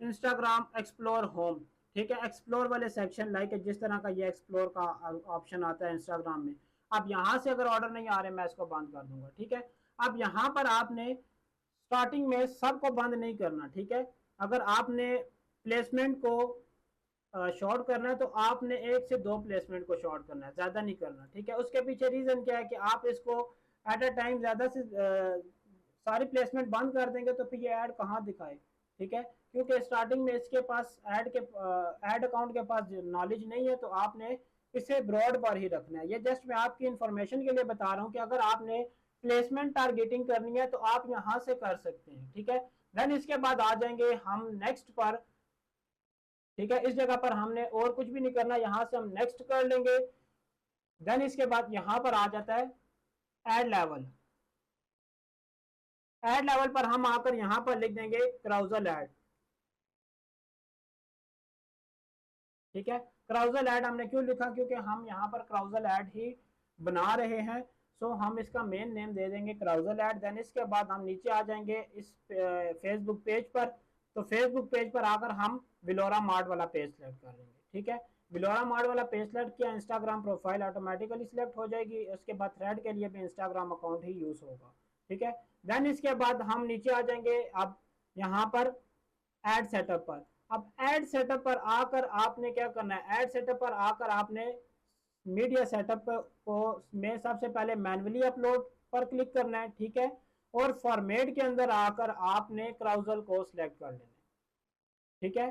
इंस्टाग्राम एक्सप्लोर होम, ठीक है, एक्सप्लोर वाले सेक्शन लाइक जिस तरह का ये एक्सप्लोर का ऑप्शन आता है इंस्टाग्राम में, अब यहाँ से अगर ऑर्डर नहीं आ रहे मैं इसको बंद कर दूंगा। ठीक है, अब यहाँ पर आपने स्टार्टिंग में सबको बंद नहीं करना। ठीक है, अगर आपने प्लेसमेंट को शॉर्ट करना है तो आपने 1 से 2 प्लेसमेंट को शॉर्ट करना है, ज़्यादा नहीं करना। ठीक है, उसके पीछे रीज़न क्या है कि आप इसको एट अ टाइम ज़्यादा से सारी प्लेसमेंट बंद कर देंगे तो फिर ये ऐड कहाँ दिखाए। ठीक है, क्योंकि स्टार्टिंग में इसके पास ऐड अकाउंट के पास नॉलेज नहीं है, तो आपने इसे ब्रॉड पर ही रखना है। ये जस्ट मैं आपकी इंफॉर्मेशन के लिए बता रहा हूँ कि अगर आपने प्लेसमेंट टारगेटिंग करनी है तो आप यहाँ से कर सकते हैं। ठीक है, देन इसके बाद आ जाएंगे हम नेक्स्ट पर। ठीक है, इस जगह पर हमने और कुछ भी नहीं करना, यहाँ से हम नेक्स्ट कर लेंगे। देन इसके बाद यहाँ पर आ जाता है ऐड लेवल। ऐड लेवल पर हम आकर यहाँ पर लिख देंगे क्राउजल ऐड। ठीक है, क्राउजल ऐड हमने क्यों लिखा, क्योंकि हम यहाँ पर क्राउजल ऐड ही बना रहे हैं। सो हम इसका मेन नेम दे देंगे क्राउजल ऐड। देन इसके बाद हम नीचे आ जाएंगे इस फेसबुक पेज पर। तो फेसबुक पेज पर आकर हम विलोरा मार्ट वाला पेज सेलेक्ट कर लेंगे। ठीक है। विलोरा मार्ट वाला पेज सेलेक्ट किया, इंस्टाग्राम प्रोफाइल ऑटोमेटिकली सिलेक्ट हो जाएगी। उसके बाद थ्रेड के लिए भी इंस्टाग्राम अकाउंट ही यूज होगा, ठीक है। देन इसके बाद हम नीचे आ जाएंगे अब यहाँ पर एड सेटअप पर। अब एड सेटअप पर आकर आपने क्या करना है, एड सेटअप पर आकर आपने मीडिया सेटअप को में सबसे पहले मैन्युअली अपलोड पर क्लिक करना है, ठीक है। और फॉर्मेट के अंदर आकर आपने क्राउजल को सिलेक्ट कर लेना है, ठीक है।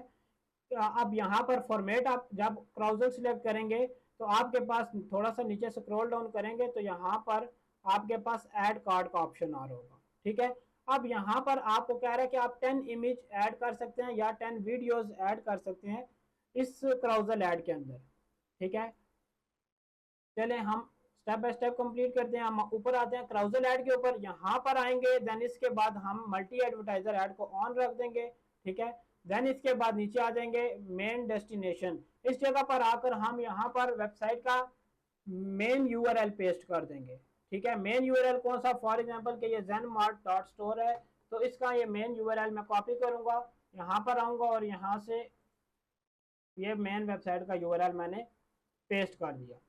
अब यहाँ पर फॉर्मेट आप जब क्राउजल सिलेक्ट करेंगे तो आपके पास थोड़ा सा नीचे स्क्रॉल डाउन करेंगे तो यहाँ पर आपके पास ऐड कार्ड का ऑप्शन आ रहा होगा, ठीक है। अब यहाँ पर आपको कह रहा है कि आप 10 इमेज ऐड कर सकते हैं या 10 वीडियोस ऐड कर सकते हैं इस क्राउजल ऐड के अंदर, ठीक है। चले हम स्टेप बाय स्टेप कंप्लीट करते हैं। हम ऊपर आते हैं क्राउजल ऐड के ऊपर, यहाँ पर आएंगे। देन इसके बाद हम मल्टी एडवर्टाइजर ऐड को ऑन रख देंगे, ठीक है। देन इसके बाद नीचे आ जाएंगे मेन डेस्टिनेशन। इस जगह पर आकर हम यहाँ पर वेबसाइट का मेन यूआरएल पेस्ट कर देंगे, ठीक है। मेन यूआरएल कौन सा, फॉर एग्जांपल के ये zenmart.store है तो इसका ये मेन यूआरएल मैं कॉपी करूंगा, यहाँ पर आऊंगा और यहाँ से ये मेन वेबसाइट का यूआरएल मैंने पेस्ट कर दिया।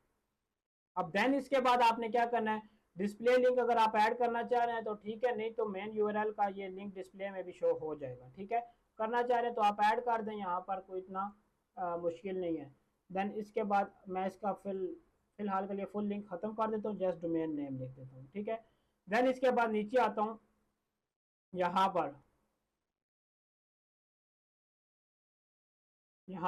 अब देन इसके बाद आपने क्या करना है, डिस्प्ले लिंक अगर आप ऐड करना चाह रहे हैं तो ठीक है, नहीं तो मेन यूआरएल का ये लिंक डिस्प्ले में भी शो हो जाएगा, ठीक है। करना चाह रहे हैं तो आप ऐड कर दें, यहाँ पर कोई इतना मुश्किल नहीं है। देन इसके बाद मैं इसका फिलहाल के लिए फुल लिंक खत्म कर देता हूँ, जस्ट डोमेन नेम लिख देता हूँ, ठीक है। देन इसके बाद नीचे आता हूँ, यहाँ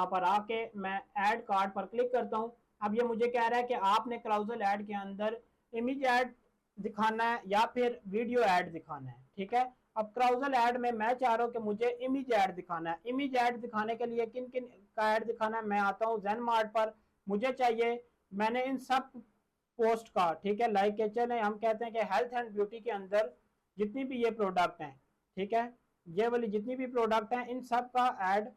पर आके मैं ऐड कार्ड पर क्लिक करता हूँ। अब ये मुझे कह रहा है कि आपने क्राउजल ऐड के अंदर इमेज ऐड दिखाना है या फिर वीडियो ऐड दिखाना है, ठीक है। अब क्राउजल ऐड में मैं चाह रहा हूँ कि मुझे इमेज ऐड दिखाना है। इमेज ऐड दिखाने के लिए किन किन का ऐड दिखाना है, मैं आता हूँ zenmart पर। मुझे चाहिए, मैंने इन सब पोस्ट का, ठीक है, लाइक के चले हम कहते हैं कि हेल्थ एंड ब्यूटी के अंदर जितनी भी ये प्रोडक्ट हैं, ठीक है, ये वाली जितनी भी प्रोडक्ट हैं इन सब का ऐड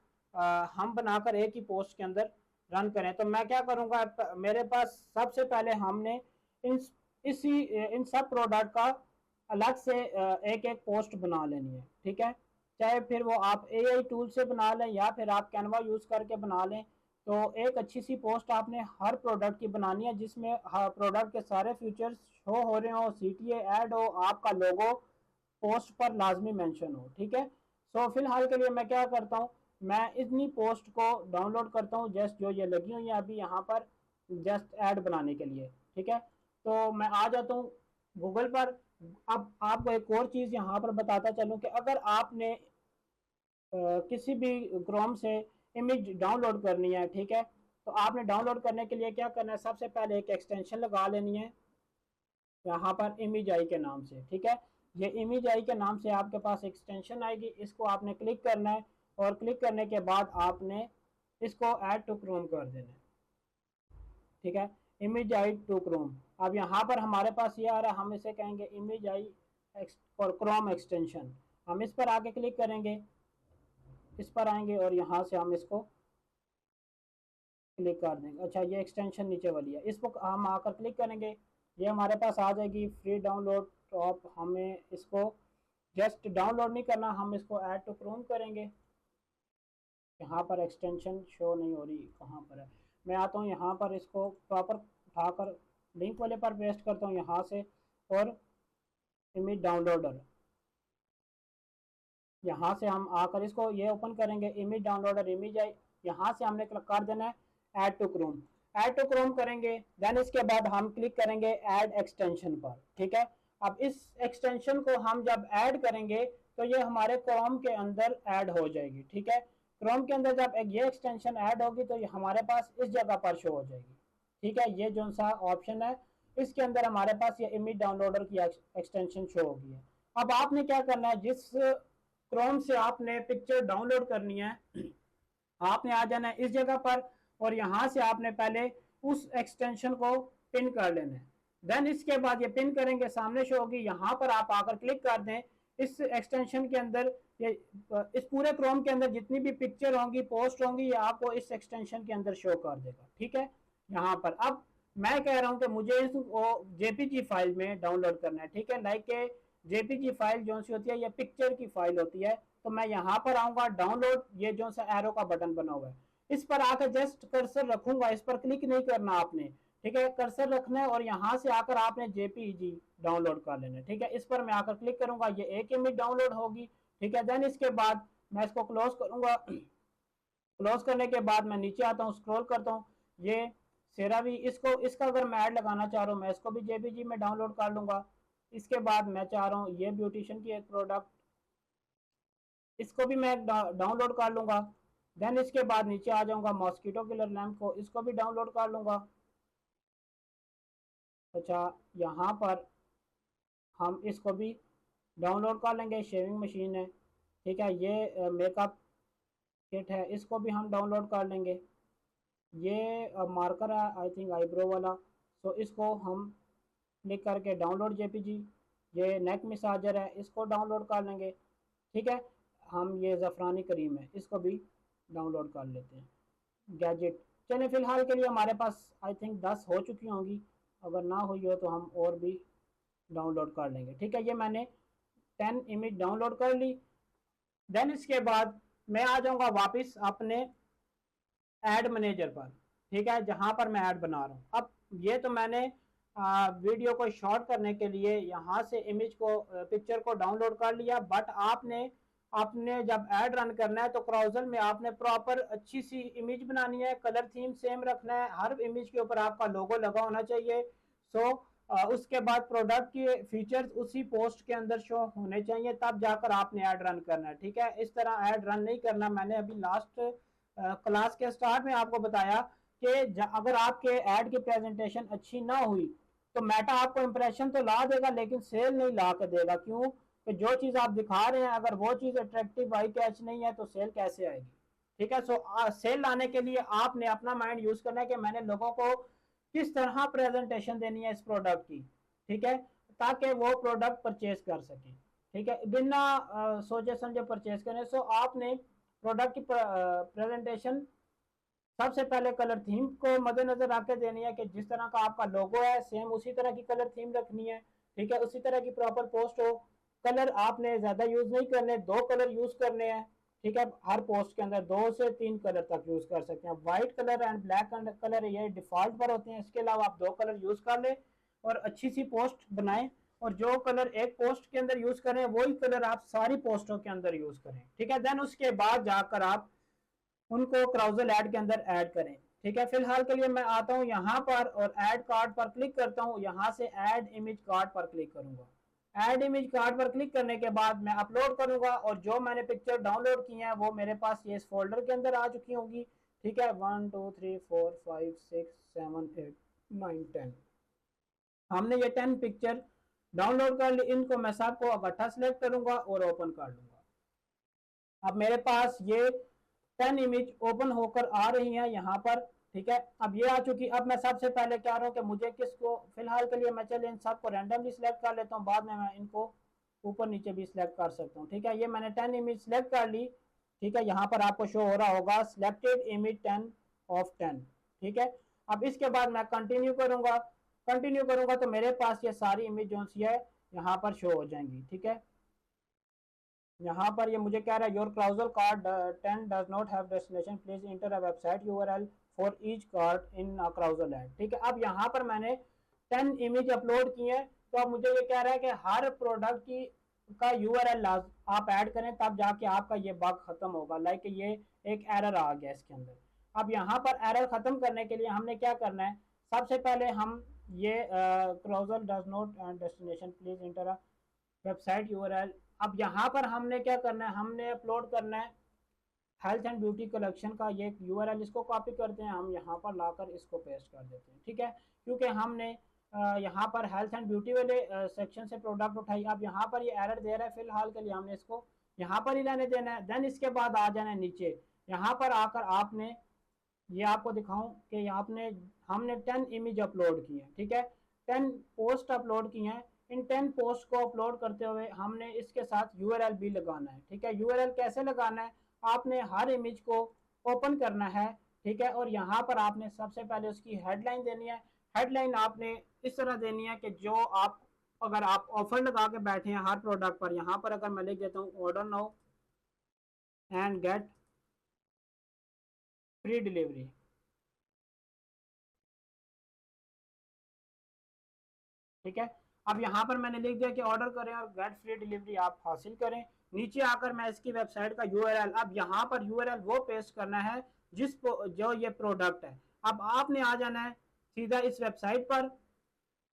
हम बनाकर एक ही पोस्ट के अंदर रन करें। तो मैं क्या करूंगा, मेरे पास सबसे पहले हमने इन इन सब प्रोडक्ट का अलग से एक एक पोस्ट बना लेनी है, ठीक है। चाहे फिर वो आप एआई टूल से बना लें या फिर आप कैनवा यूज करके बना लें। तो एक अच्छी सी पोस्ट आपने हर प्रोडक्ट की बनानी है जिसमें प्रोडक्ट के सारे फीचर्स शो हो रहे हो, सीटीए ऐड हो, आपका लोगो पोस्ट पर लाजमी मेंशन हो, ठीक है। सो फिलहाल के लिए मैं क्या करता हूँ, मैं इतनी पोस्ट को डाउनलोड करता हूँ जस्ट जो ये लगी हुई है अभी यहाँ पर जस्ट ऐड बनाने के लिए, ठीक है। तो मैं आ जाता हूँ गूगल पर। अब आपको एक और चीज़ यहाँ पर बताता चलूँ कि अगर आपने किसी भी क्रोम से इमेज डाउनलोड करनी है, ठीक है, तो आपने डाउनलोड करने के लिए क्या करना है, सबसे पहले एक एक्सटेंशन लगा लेनी है यहाँ पर इमेज आई के नाम से, ठीक है। ये इमेज आई के नाम से आपके पास एक्सटेंशन आएगी, इसको आपने क्लिक करना है और क्लिक करने के बाद आपने इसको ऐड टू क्रोम कर देना है, ठीक है, इमेज आई टू क्रोम। अब यहाँ पर हमारे पास ये आ रहा है, हम इसे कहेंगे इमेज आई और क्रोम एक्सटेंशन। हम इस पर आके क्लिक करेंगे, इस पर आएंगे और यहाँ से हम इसको क्लिक कर देंगे। अच्छा, ये एक्सटेंशन नीचे वाली है, इस पर हम आकर क्लिक करेंगे, ये हमारे पास आ जाएगी फ्री डाउनलोड। तो आप हमें इसको जस्ट डाउनलोड नहीं करना, हम इसको ऐड टू क्रोम करेंगे। यहाँ पर एक्सटेंशन शो नहीं हो रही, कहाँ पर है, मैं आता हूँ यहाँ पर, इसको प्रॉपर उठाकर लिंक वाले पर पेस्ट करता हूँ यहाँ से और इमेज डाउनलोडर, यहाँ से हम आकर इसको ये ओपन करेंगे, इमेज डाउनलोडर इमेज आई, यहाँ से हमने कर देना है add to Chrome. Add to Chrome करेंगे, देन इसके बाद हम क्लिक करेंगे ऐड एक्सटेंशन पर, ठीक है। अब इस एक्सटेंशन को हम जब ऐड करेंगे तो ये हमारे क्रोम के अंदर ऐड हो जाएगी, ठीक है। क्रोम के अंदर जब ये एक्सटेंशन ऐड होगी तो ये हमारे पास इस जगह पर शो हो जाएगी, ठीक है। ये जो सा ऑप्शन है इसके अंदर हमारे पास ये इमेज डाउनलोडर की एक्सटेंशन शो होगी है। अब आपने क्या करना है, जिस क्रोम से आपने पिक्चर डाउनलोड करनी है आपने आ जाना है इस जगह पर और यहाँ से आपने पहले उस एक्सटेंशन को पिन कर लेना है। देन इसके बाद ये पिन करेंगे, सामने शो होगी, यहाँ पर आप आकर क्लिक कर दें। इस एक्सटेंशन के अंदर ये इस पूरे क्रोम के अंदर जितनी भी पिक्चर होंगी पोस्ट होंगी ये आपको इस एक्सटेंशन के अंदर शो कर देगा, ठीक है। यहाँ पर अब मैं कह रहा हूँ कि मुझे इसको जेपीजी फाइल में डाउनलोड करना है, ठीक है। लाइक के जेपीजी फाइल जो सी होती है ये पिक्चर की फाइल होती है। तो मैं यहाँ पर आऊँगा डाउनलोड, ये जो सा एरो का बटन बना हुआ है इस पर आकर जस्ट कर्सर रखूंगा, इस पर क्लिक नहीं करना आपने, ठीक है। कर्सर रखना है और यहाँ से आकर आपने जेपीजी डाउनलोड कर लेना है, ठीक है। इस पर मैं आकर क्लिक करूंगा, ये एक इमेज डाउनलोड होगी, ठीक है। देन इसके बाद मैं इसको क्लोज करूंगा। क्लोज करने के बाद मैं नीचे आता हूँ, स्क्रॉल करता हूँ, ये सेरावी, इसको इसका अगर मैं ऐड लगाना चाह रहा हूँ मैं इसको भी जेपीजी में डाउनलोड कर लूंगा। इसके बाद मैं चाह रहा हूँ ये ब्यूटिशियन की एक प्रोडक्ट, इसको भी मैं डाउनलोड कर लूंगा। देन इसके बाद नीचे आ जाऊंगा, मॉस्किटो किलर लैम्प को, इसको भी डाउनलोड कर लूंगा। अच्छा, यहाँ पर हम इसको भी डाउनलोड कर लेंगे, शेविंग मशीन है, ठीक है। ये मेकअप किट है, इसको भी हम डाउनलोड कर लेंगे। ये मार्कर है आई थिंक आईब्रो वाला, तो इसको हम क्लिक करके डाउनलोड जेपीजी। ये नेक मिसाजर है, इसको डाउनलोड कर लेंगे, ठीक है। हम ये ज़फ़रानी करीम है, इसको भी डाउनलोड कर लेते हैं। गैजेट, चलिए फ़िलहाल के लिए हमारे पास आई थिंक 10 हो चुकी होंगी, अगर ना हुई हो तो हम और भी डाउनलोड कर लेंगे, ठीक है। ये मैंने 10 इमेज डाउनलोड कर ली। देन इसके बाद मैं आ जाऊंगा वापस अपने ऐड मैनेजर पर, ठीक है, जहां पर मैं ऐड बना रहा हूँ। अब ये तो मैंने वीडियो को शॉर्ट करने के लिए यहाँ से इमेज को पिक्चर को डाउनलोड कर लिया, बट आपने आपने जब ऐड रन करना है तो क्राउजल में आपने प्रॉपर अच्छी सी इमेज बनानी है, कलर थीम सेम रखना है, हर इमेज के ऊपर आपका लोगो लगा होना चाहिए। सो उसके बाद प्रोडक्ट के फीचर्स उसी पोस्ट के अंदर शो होने चाहिए, तब जाकर आपने ऐड रन करना है, ठीक है। इस तरह ऐड रन नहीं करना। मैंने अभी लास्ट क्लास के स्टार्ट में आपको बताया कि अगर आपके ऐड की प्रेजेंटेशन अच्छी ना हुई तो मेटा आपको इंप्रेशन तो ला देगा लेकिन सेल नहीं ला कर देगा। क्यों? कि जो चीज़ आप दिखा रहे हैं अगर वो चीज़ अट्रैक्टिव आई कैच नहीं है तो सेल कैसे आएगी, ठीक है। सो सेल लाने के लिए आपने अपना माइंड यूज करना है कि मैंने लोगों को किस तरह प्रेजेंटेशन देनी है इस प्रोडक्ट की, ठीक है, ताकि वो प्रोडक्ट परचेज कर सकें, ठीक है, बिना सोचे समझे परचेज करें। सो आपने प्रोडक्ट की प्रेजेंटेशन सबसे पहले कलर थीम को मद्देनजर रख के देनी है कि जिस तरह का आपका लोगो है सेम उसी तरह की कलर थीम रखनी है, ठीक है, उसी तरह की प्रॉपर पोस्ट हो। कलर आपने ज्यादा यूज नहीं करने, 2 कलर यूज करने हैं, ठीक है। हर पोस्ट के अंदर 2 से 3 कलर तक यूज कर सकते हैं। White colour and black colour ये डिफॉल्ट पर होते हैं, इसके अलावा आप 2 कलर यूज कर ले और अच्छी सी पोस्ट बनाएं। और जो कलर एक पोस्ट के अंदर यूज करें वही कलर आप सारी पोस्टों के अंदर यूज करें, ठीक है। देन उसके बाद जाकर आप उनको क्राउजल ऐड के अंदर ऐड करें, ठीक है। फिलहाल के लिए मैं आता हूं यहां पर और ऐड कार्ड पर क्लिक करता हूं, यहां से ऐड इमेज कार्ड पर क्लिक करूंगा। ऐड इमेज कार्ड पर क्लिक करने के बाद मैं अपलोड करूंगा और जो मैंने पिक्चर डाउनलोड की है वो मेरे पास ये इस फोल्डर के अंदर आ चुकी होंगी, ठीक है। 1 2 3 4 5 6 7 8 9 10, हमने ये 10 पिक्चर डाउनलोड कर ली। इनको मैं सबको इकट्ठा सेलेक्ट करूंगा और ओपन कर लूंगा। अब मेरे पास ये 10 इमेज ओपन होकर आ रही हैं यहाँ पर, ठीक है। अब ये आ चुकी। अब मैं सबसे पहले क्या रहा हूँ कि मुझे किसको, फिलहाल के लिए मैं चले इन सबको रैंडमली सिलेक्ट कर लेता हूँ, बाद में मैं इनको ऊपर नीचे भी सिलेक्ट कर सकता हूँ, ठीक है। ये मैंने 10 इमेज सिलेक्ट कर ली, ठीक है। यहाँ पर आपको शो हो रहा होगा सिलेक्टेड इमेज 10 ऑफ 10, ठीक है। अब इसके बाद मैं कंटिन्यू करूंगा। कंटिन्यू करूंगा तो मेरे पास ये सारी इमेज जो है यहाँ पर शो हो जाएंगी, ठीक है। यहाँ पर ये मुझे कह रहा है your carousel card 10 does not have destination, please enter a website URL for each card in carousel ad, ठीक है। अब यहाँ पर मैंने 10 इमेज अपलोड की है, तो अब मुझे ये कह रहा है कि हर प्रोडक्ट की का यूआरएल आप ऐड करें तब जाके आपका ये बग खत्म होगा। लाइक ये एक एरर आ गया इसके अंदर। अब यहाँ पर एरर खत्म करने के लिए हमने क्या करना है, सबसे पहले हम ये carousel does not destination please enter a website URL. अब यहाँ पर हमने क्या करना है, हमने अपलोड करना है हेल्थ एंड ब्यूटी कलेक्शन का ये यूआरएल, इसको कॉपी करते हैं हम यहाँ पर लाकर इसको पेस्ट कर देते हैं, ठीक है। क्योंकि हमने यहाँ पर हेल्थ एंड ब्यूटी वाले सेक्शन से प्रोडक्ट उठाई। अब यहाँ पर ये एरर दे रहा है, फिलहाल के लिए हमने इसको यहाँ पर ही रहने देना है। देन इसके बाद आ जाना है नीचे, यहाँ पर आकर आपने ये आपको दिखाऊं कि आपने हमने 10 इमेज अपलोड की है, ठीक है, 10 पोस्ट अपलोड की हैं। इन 10 पोस्ट को अपलोड करते हुए हमने इसके साथ यूआरएल भी लगाना है, ठीक है। यूआरएल कैसे लगाना है, आपने हर इमेज को ओपन करना है, ठीक है, और यहाँ पर आपने सबसे पहले उसकी हेडलाइन देनी है। हेडलाइन आपने इस तरह देनी है कि जो आप, अगर आप ऑफर लगा के बैठे हैं हर प्रोडक्ट पर, यहाँ पर अगर मैं लिख देता हूँ order now and get free delivery. ठीक है, अब यहाँ पर मैंने लिख दिया कि ऑर्डर करें और गेट फ्री डिलीवरी आप हासिल करें। नीचे आकर मैं इसकी वेबसाइट का यूआरएल, अब यहाँ पर यूआरएल वो पेस्ट करना है जो ये प्रोडक्ट है। अब आपने आ जाना है सीधा इस वेबसाइट पर,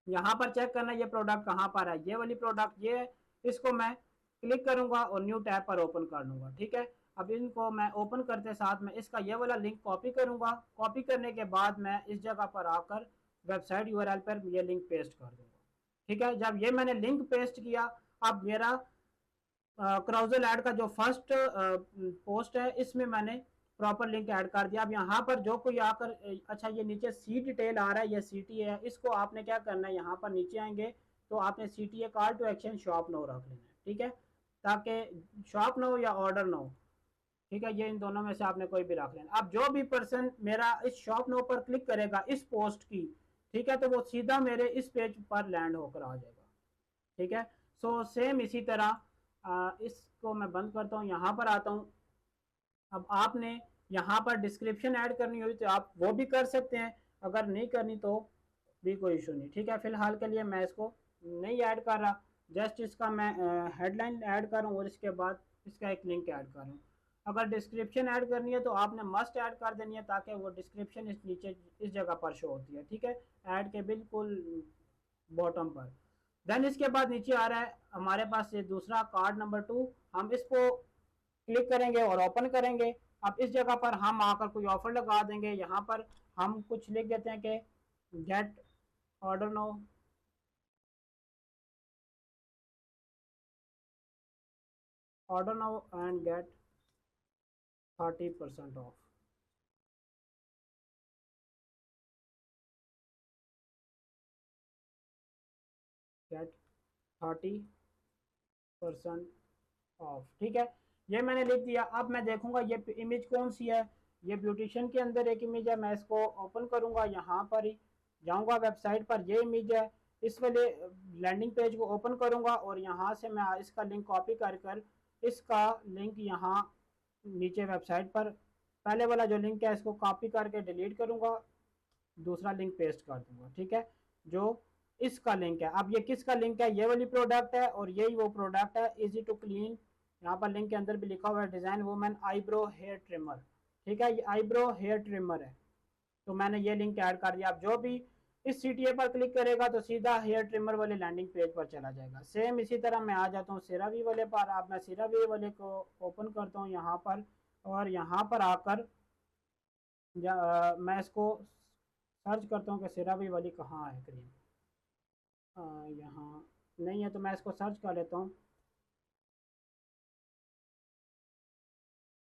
यहाँ पर चेक करना ये प्रोडक्ट कहाँ पर है, ये वाली प्रोडक्ट ये है। इसको मैं क्लिक करूंगा और न्यू टैब पर ओपन कर लूंगा। ठीक है, अब इनको मैं ओपन करते साथ में इसका ये वाला लिंक कॉपी करूंगा। कॉपी करने के बाद मैं इस जगह पर आकर वेबसाइट यूआरएल पर ये लिंक पेस्ट कर दूंगा। ठीक है, जब ये मैंने लिंक पेस्ट किया, अब मेरा क्राउजल ऐड का जो फर्स्ट पोस्ट है इसमें मैंने प्रॉपर लिंक ऐड कर दिया। अब यहाँ पर जो कोई आकर अच्छा ये नीचे सी डिटेल आ रहा है, ये सी टी है, इसको आपने क्या करना है, यहाँ पर नीचे आएंगे तो आपने C T A call to action shop now रख लेना है। ठीक है, ताकि शॉप नो या ऑर्डर नो, ठीक है, ये इन दोनों में से आपने कोई भी रख लेना। अब जो भी पर्सन मेरा इस शॉप नो पर क्लिक करेगा इस पोस्ट की, ठीक है, तो वो सीधा मेरे इस पेज पर लैंड होकर आ जाएगा। ठीक है, सो सेम इसी तरह इसको मैं बंद करता हूँ, यहाँ पर आता हूँ। अब आपने यहाँ पर डिस्क्रिप्शन ऐड करनी हुई तो आप वो भी कर सकते हैं, अगर नहीं करनी तो भी कोई इशू नहीं। ठीक है, फिलहाल के लिए मैं इसको नहीं ऐड कर रहा, जस्ट इसका मैं हेडलाइन ऐड कर रहा हूँ और इसके बाद इसका एक लिंक ऐड कर रहा हूँ। अगर डिस्क्रिप्शन ऐड करनी है तो आपने मस्ट ऐड कर देनी है, ताकि वो डिस्क्रिप्शन इस नीचे इस जगह पर शो होती है। ठीक है, ऐड के बिल्कुल बॉटम पर। देन इसके बाद नीचे आ रहा है हमारे पास ये दूसरा कार्ड नंबर 2, हम इसको क्लिक करेंगे और ओपन करेंगे। अब इस जगह पर हम आकर कोई ऑफर लगा देंगे, यहाँ पर हम कुछ लिख देते हैं कि get order now, order now and get 30% off. Get 30% off. ठीक है, ये मैंने लिख दिया। अब मैं देखूंगा ये इमेज कौन सी है, ये ब्यूटिशियन के अंदर एक इमेज है, मैं इसको ओपन करूंगा, यहाँ पर ही जाऊंगा वेबसाइट पर, ये इमेज है। इस वाले लैंडिंग पेज को ओपन करूंगा और यहाँ से मैं इसका लिंक कॉपी कर कर इसका लिंक यहाँ नीचे वेबसाइट पर पहले वाला जो लिंक है इसको कॉपी करके डिलीट करूंगा, दूसरा लिंक पेस्ट कर दूंगा। ठीक है, जो इसका लिंक है, अब ये किसका लिंक है, ये वाली प्रोडक्ट है और यही वो प्रोडक्ट है, इजी टू क्लीन। यहाँ पर लिंक के अंदर भी लिखा हुआ है design women eyebrow hair trimmer. ठीक है, ये आईब्रो हेयर ट्रिमर है, तो मैंने ये लिंक ऐड कर दिया। अब जो भी इस सीटीए पर क्लिक करेगा तो सीधा हेयर ट्रिमर वाले लैंडिंग पेज पर चला जाएगा। सेम इसी तरह मैं आ जाता हूँ सिरावी वाले पर। अब मैं सिरावी वाले को ओपन करता हूँ यहाँ पर, और यहाँ पर आकर मैं इसको सर्च करता हूँ कि सिरावी वाली कहाँ है क्रीम। यहाँ नहीं है तो मैं इसको सर्च कर लेता हूँ,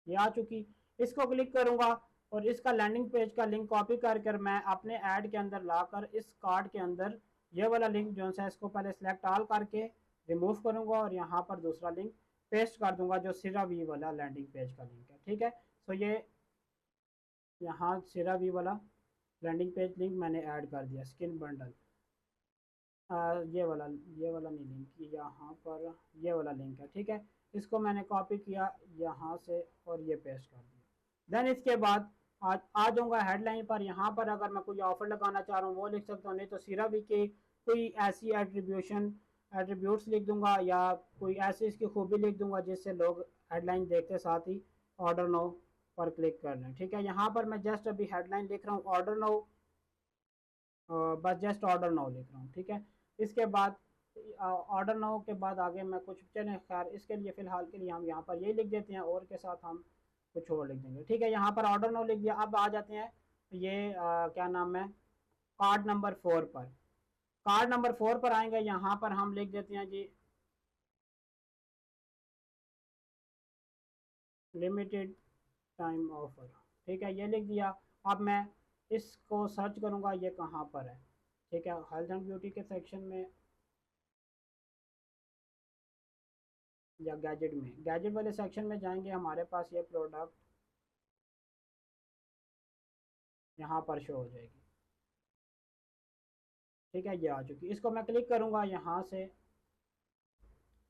ये आ चुकी। इसको क्लिक करूंगा और इसका लैंडिंग पेज का लिंक कॉपी कर कर मैं अपने ऐड के अंदर लाकर इस कार्ड के अंदर ये वाला लिंक जो है इसको पहले सेलेक्ट ऑल करके रिमूव करूंगा और यहाँ पर दूसरा लिंक पेस्ट कर दूंगा जो सिरा वी वाला लैंडिंग पेज का लिंक है। ठीक है, तो ये यहाँ सिरा वी वाला लैंडिंग पेज लिंक मैंने ऐड कर दिया, स्किन बंडल। ये वाला नहीं लिंक, यहाँ पर ये वाला लिंक है। ठीक है, इसको मैंने कॉपी किया यहाँ से और ये पेस्ट कर दिया। देन इसके बाद आज आ जाऊँगा हेडलाइन पर। यहाँ पर अगर मैं कोई ऑफर लगाना चाह रहा हूँ वो लिख सकता हूँ, नहीं तो सिरावी के कोई ऐसी एट्रीब्यूट्स लिख दूंगा या कोई ऐसी इसकी खूबी लिख दूंगा जिससे लोग हेडलाइन देखते साथ ही ऑर्डर नो पर क्लिक कर लें। ठीक है, यहाँ पर मैं जस्ट अभी हेडलाइन लिख रहा हूँ ऑर्डर नो, बस जस्ट ऑर्डर नो लिख रहा हूँ। ठीक है, इसके बाद ऑर्डर नो के बाद आगे मैं कुछ चलें, खैर इसके लिए फ़िलहाल के लिए हम यहाँ पर यही लिख देते हैं और के साथ हम कुछ और लिख देंगे। ठीक है, यहाँ पर ऑर्डर नो लिख दिया। अब आ जाते हैं ये क्या नाम है, कार्ड नंबर 4 पर। कार्ड नंबर 4 पर आएंगे, यहाँ पर हम लिख देते हैं जी लिमिटेड टाइम ऑफर। ठीक है, ये लिख दिया। अब मैं इसको सर्च करूँगा ये कहाँ पर है। ठीक है, हेल्थ एंड ब्यूटी के सेक्शन में या गैजेट में, गैजेट वाले सेक्शन में जाएंगे, हमारे पास ये प्रोडक्ट यहाँ पर शो हो जाएगी। ठीक है, ये आ चुकी। इसको मैं क्लिक करूँगा यहाँ से,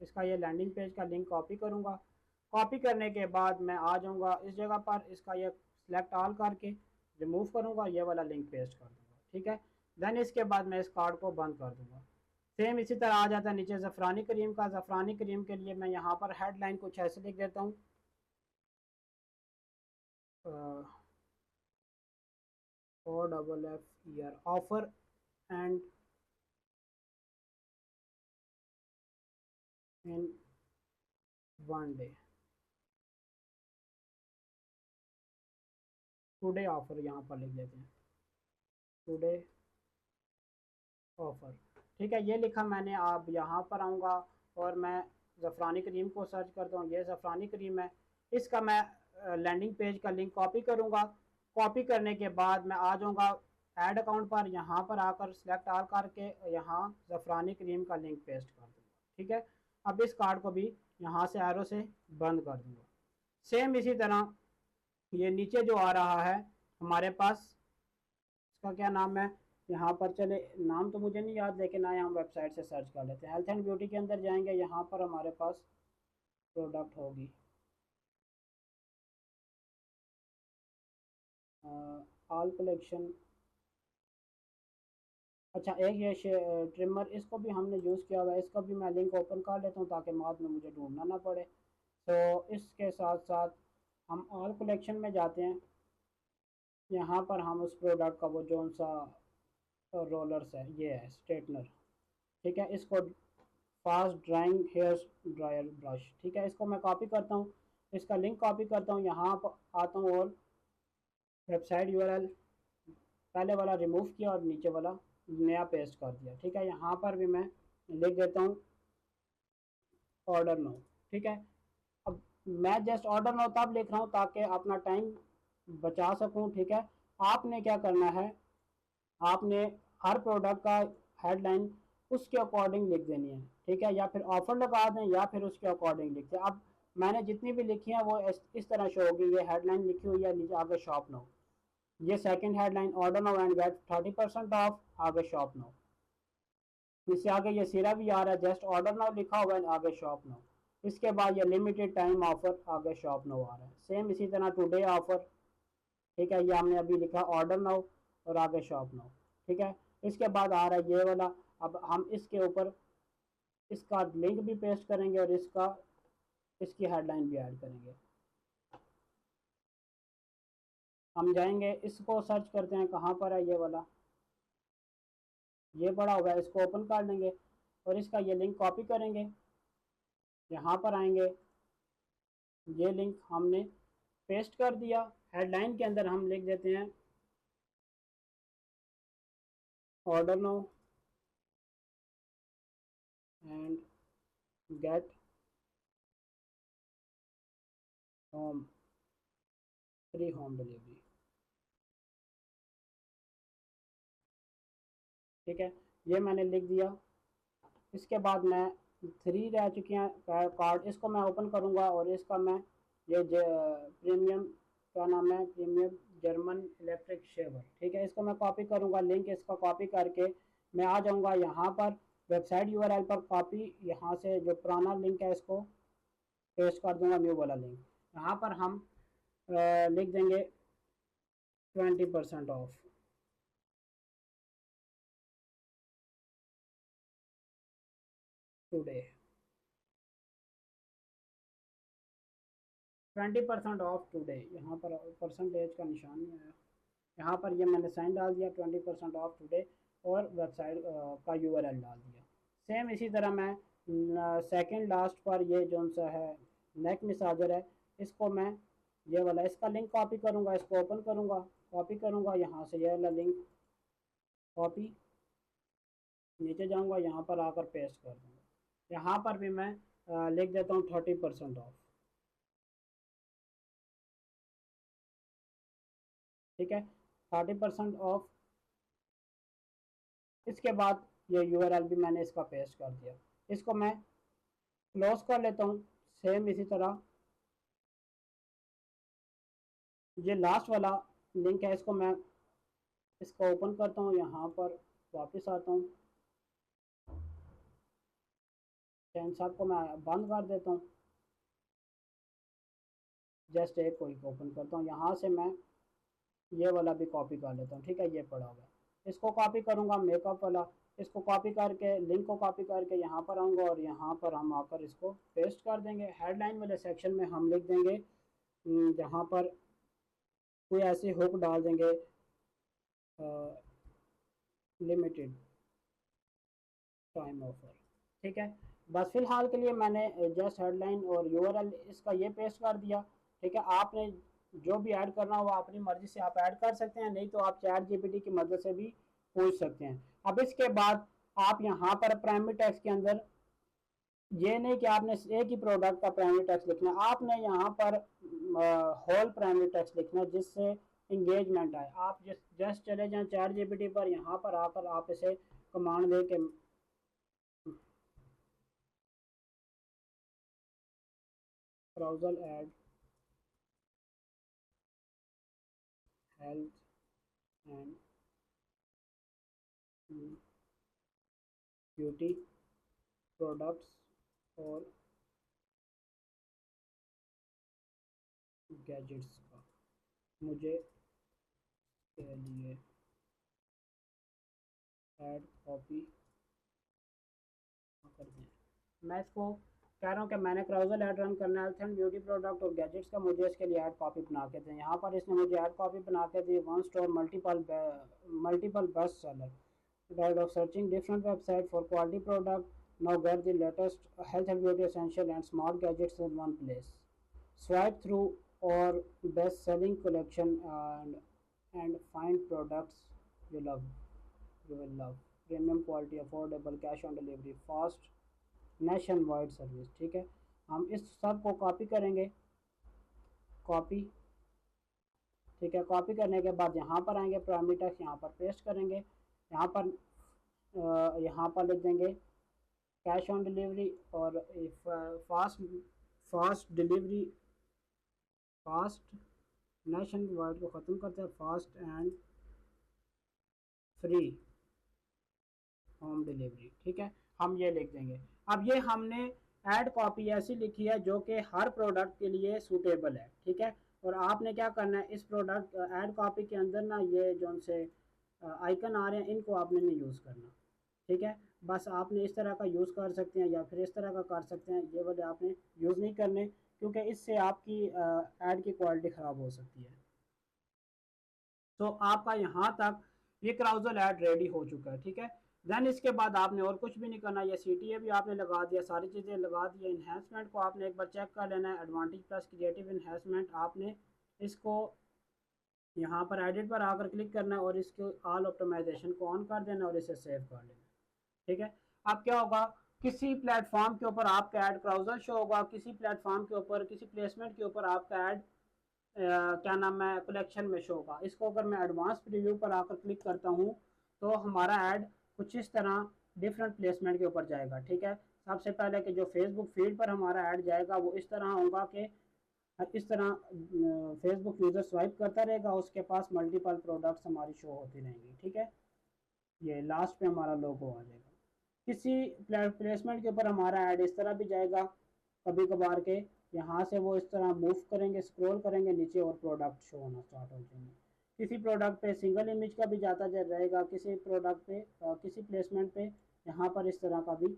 इसका ये लैंडिंग पेज का लिंक कॉपी करूँगा। कॉपी करने के बाद मैं आ जाऊँगा इस जगह पर, इसका ये सिलेक्ट ऑल करके रिमूव करूँगा, ये वाला लिंक पेस्ट कर दूँगा, ठीक है। देन इसके बाद मैं इस कार्ड को बंद कर दूँगा। सेम इसी तरह आ जाता है नीचे ज़फ़रानी करीम का। ज़फ़रानी करीम के लिए मैं यहाँ पर हेडलाइन कुछ ऐसे लिख देता हूँ, OFF offer and in 1 day, today offer यहाँ पर लिख देते हैं, टुडे ऑफर, ठीक है। ये लिखा मैंने। आप यहाँ पर आऊँगा और मैं ज़फ़रानी करीम को सर्च करता हूँ, ये ज़फ़रानी करीम है। इसका मैं लैंडिंग पेज का लिंक कॉपी करूँगा। कॉपी करने के बाद मैं आ जाऊँगा ऐड अकाउंट पर, यहाँ पर आकर सिलेक्ट ऑल करके यहाँ ज़फ़रानी करीम का लिंक पेस्ट कर दूँगा, ठीक है। अब इस कार्ड को भी यहाँ से एरो से बंद कर दूँगा। सेम इसी तरह ये नीचे जो आ रहा है हमारे पास, इसका क्या नाम है, यहाँ पर चले, नाम तो मुझे नहीं याद, लेकिन आए हम वेबसाइट से सर्च कर लेते हैं। हेल्थ एंड ब्यूटी के अंदर जाएंगे, यहाँ पर हमारे पास प्रोडक्ट होगी ऑल कलेक्शन। अच्छा, एक ये ट्रिमर, इसको भी हमने यूज़ किया हुआ है, इसका भी मैं लिंक ओपन कर लेता हूँ ताकि बाद में मुझे ढूंढना ना पड़े। तो इसके साथ साथ हम ऑल कलेक्शन में जाते हैं, यहाँ पर हम उस प्रोडक्ट का वो जो सा रोलर्स है, ये है स्ट्रेटनर, ठीक है। इसको fast drying hair dryer brush, ठीक है। इसको मैं कॉपी करता हूँ, इसका लिंक कॉपी करता हूँ, यहाँ पर आता हूँ और वेबसाइट यूआरएल पहले वाला रिमूव किया और नीचे वाला नया पेस्ट कर दिया, ठीक है। यहाँ पर भी मैं लिख देता हूँ ऑर्डर नो, ठीक है। अब मैं जस्ट ऑर्डर नो तब लिख रहा हूँ ताकि अपना टाइम बचा सकूँ, ठीक है। आपने क्या करना है, आपने हर प्रोडक्ट का हेडलाइन उसके अकॉर्डिंग लिख देनी है, ठीक है। या फिर ऑफर लगा दें या फिर उसके अकॉर्डिंग लिख दें। अब मैंने जितनी भी लिखी है वो इस तरह शो होगी, ये हेडलाइन लिखी हुई है, नीचे आगे शॉप नो, ये second headline order now and get 30% off, आगे शॉप नो। इससे आगे ये सिरा भी आ रहा है, जस्ट ऑर्डर नो लिखा हुआ है, आगे शॉप नो। इसके बाद ये लिमिटेड टाइम ऑफर, आगे शॉप नो आ रहा है। सेम इसी तरह टुडे ऑफर, ठीक है, ये हमने अभी लिखा ऑर्डर नो और आगे शॉप नो, ठीक है। इसके बाद आ रहा है ये वाला। अब हम इसके ऊपर इसका लिंक भी पेस्ट करेंगे और इसकी हेडलाइन भी ऐड करेंगे। हम जाएंगे, इसको सर्च करते हैं, कहाँ पर है ये वाला, ये पड़ा हुआ है, इसको ओपन कर लेंगे और इसका ये लिंक कॉपी करेंगे, यहाँ पर आएंगे, ये लिंक हमने पेस्ट कर दिया। हेडलाइन के अंदर हम लिख देते हैं order now and get home, free home delivery, ठीक है। ये मैंने लिख दिया। इसके बाद मैं 3 रह चुकी हैं कार्ड, इसको मैं ओपन करूँगा और इसका मैं ये प्रीमियम, क्या नाम है, प्रीमियम जर्मन इलेक्ट्रिक शेवर, ठीक है। इसको मैं कॉपी करूँगा, लिंक इसका कॉपी करके मैं आ जाऊँगा यहाँ पर वेबसाइट यूआरएल पर, कॉपी यहाँ से जो पुराना लिंक है इसको पेस्ट कर दूँगा, न्यू वाला लिंक। यहाँ पर हम लिख देंगे 20% ऑफ, टुडे 20% ऑफ टुडे। यहाँ पर परसेंटेज का निशान नहीं आया, यहाँ पर ये मैंने साइन डाल दिया 20% ऑफ टुडे और वेबसाइट का यूआरएल डाल दिया। सेम इसी तरह मैं सेकंड लास्ट पर ये जो सा है नेक मसाजर है, इसको मैं ये वाला, इसका लिंक कॉपी करूँगा, इसको ओपन करूँगा, कॉपी करूँगा, यहाँ से ये वाला लिंक कॉपी, नीचे जाऊँगा, यहाँ पर आकर पेस्ट कर दूँगा। यहाँ पर भी मैं लिख देता हूँ 30% ऑफ, ठीक है, 30% ऑफ। इसके बाद ये यूआरएल भी मैंने इसका पेस्ट कर दिया, इसको मैं क्लोज कर लेता हूँ। सेम इसी तरह ये लास्ट वाला लिंक है, इसको मैं इसको ओपन करता हूँ, यहाँ पर वापस आता हूँ, चैन साहब को मैं बंद कर देता हूँ। जस्ट एक कोई ओपन करता हूँ, यहाँ से मैं ये वाला भी कॉपी कर लेता हूँ, ठीक है, ये पड़ा हुआ है, इसको कॉपी करूँगा मेकअप वाला, इसको कॉपी करके लिंक को कॉपी करके यहाँ पर आऊँगा और यहाँ पर हम आकर इसको पेस्ट कर देंगे। हेडलाइन वाले सेक्शन में हम लिख देंगे जहाँ पर कोई ऐसी हुक डाल देंगे लिमिटेड टाइम ऑफर, ठीक है। बस फिलहाल के लिए मैंने जस्ट हेडलाइन और यूआरएल इसका ये पेस्ट कर दिया, ठीक है। आपने जो भी ऐड करना हो अपनी मर्जी से आप ऐड कर सकते हैं, नहीं तो आप चैट जीपीटी की मदद से भी पूछ सकते हैं। अब इसके बाद आप यहाँ पर प्राइमरी टेक्स्ट के अंदर ये नहीं कि आपने एक ही प्रोडक्ट का प्राइमरी टेक्स्ट लिखना है, आपने यहाँ पर होल प्राइमरी टेक्स्ट लिखना है जिससे इंगेजमेंट आए। आप जस्ट चले जाएं चैट जीपीटी पर, यहाँ पर आकर आप इसे कमांड दे के browser add health and beauty products और गैजेट्स का मुझे के लिए ऐड कॉपी कर दें। मैं इसको कह रहा हूँ कि मैंने क्राउजल ऐड रन करना है, हेल्थ एंड ब्यूटी प्रोडक्ट और गैजेट्स का, मुझे इसके लिए ऐड कॉपी बना के दें। यहाँ पर इसने मुझे ऐड कॉपी बना के दी, one store multiple best seller, instead of searching different websites for quality product, now get the latest health and beauty essential and smart gadgets in one place. Swipe through our best-selling collection and find products you love. You will love. Premium quality, affordable, cash on delivery, fast, nationwide service, ठीक है। हम इस सब को कॉपी करेंगे, कॉपी, ठीक है। कॉपी करने के बाद यहाँ पर आएंगे, प्राइमरी टेक्स्ट यहाँ पर पेस्ट करेंगे, यहाँ पर लिख देंगे कैश ऑन डिलीवरी और fast delivery, fast nation wide को ख़त्म करते हैं, fast and free home delivery, ठीक है। हम ये लिख देंगे। अब ये हमने ऐड कॉपी ऐसी लिखी है जो कि हर प्रोडक्ट के लिए सूटेबल है, ठीक है। और आपने क्या करना है, इस प्रोडक्ट ऐड कॉपी के अंदर ना ये जो से आइकन आ रहे हैं इनको आपने नहीं यूज़ करना, ठीक है। बस आपने इस तरह का यूज़ कर सकते हैं या फिर इस तरह का कर सकते हैं, ये वाले आपने यूज़ नहीं करने क्योंकि इससे आपकी ऐड की क्वालिटी ख़राब हो सकती है। तो आपका यहाँ तक ये क्राउजल ऐड रेडी हो चुका है, ठीक है। देन इसके बाद आपने और कुछ भी नहीं करना, ये CTA भी आपने लगा दिया, सारी चीज़ें लगा दी। इन्हेंसमेंट को आपने एक बार चेक कर लेना है, एडवांटेज प्लस क्रिएटिव इन्हेंसमेंट, आपने इसको यहाँ पर एडिट पर आकर क्लिक करना है और इसके ऑल ऑप्टिमाइजेशन को ऑन कर देना और इसे सेव कर लेना, ठीक है। अब क्या होगा, किसी प्लेटफॉर्म के ऊपर आपका ऐड क्राउजल शो होगा, किसी प्लेटफॉर्म के ऊपर, किसी प्लेसमेंट के ऊपर आपका ऐड क्या नाम है कलेक्शन में शो होगा। इसको अगर मैं एडवांस प्रीव्यू पर आकर क्लिक करता हूँ तो हमारा ऐड कुछ इस तरह डिफरेंट प्लेसमेंट के ऊपर जाएगा, ठीक है। सबसे पहले कि जो फेसबुक फीड पर हमारा ऐड जाएगा वो इस तरह होगा कि इस तरह फेसबुक यूज़र स्वाइप करता रहेगा, उसके पास मल्टीपल प्रोडक्ट्स हमारी शो होती रहेंगी, ठीक है। ये लास्ट पे हमारा लोगो आ जाएगा। किसी प्लेसमेंट के ऊपर हमारा ऐड इस तरह भी जाएगा कभी कभार के, यहाँ से वो इस तरह मूव करेंगे, स्क्रॉल करेंगे नीचे और प्रोडक्ट शो होना स्टार्ट हो जाएंगे। किसी प्रोडक्ट पे सिंगल इमेज का भी जाता रहेगा, किसी प्रोडक्ट पे किसी प्लेसमेंट पे यहाँ पर इस तरह का भी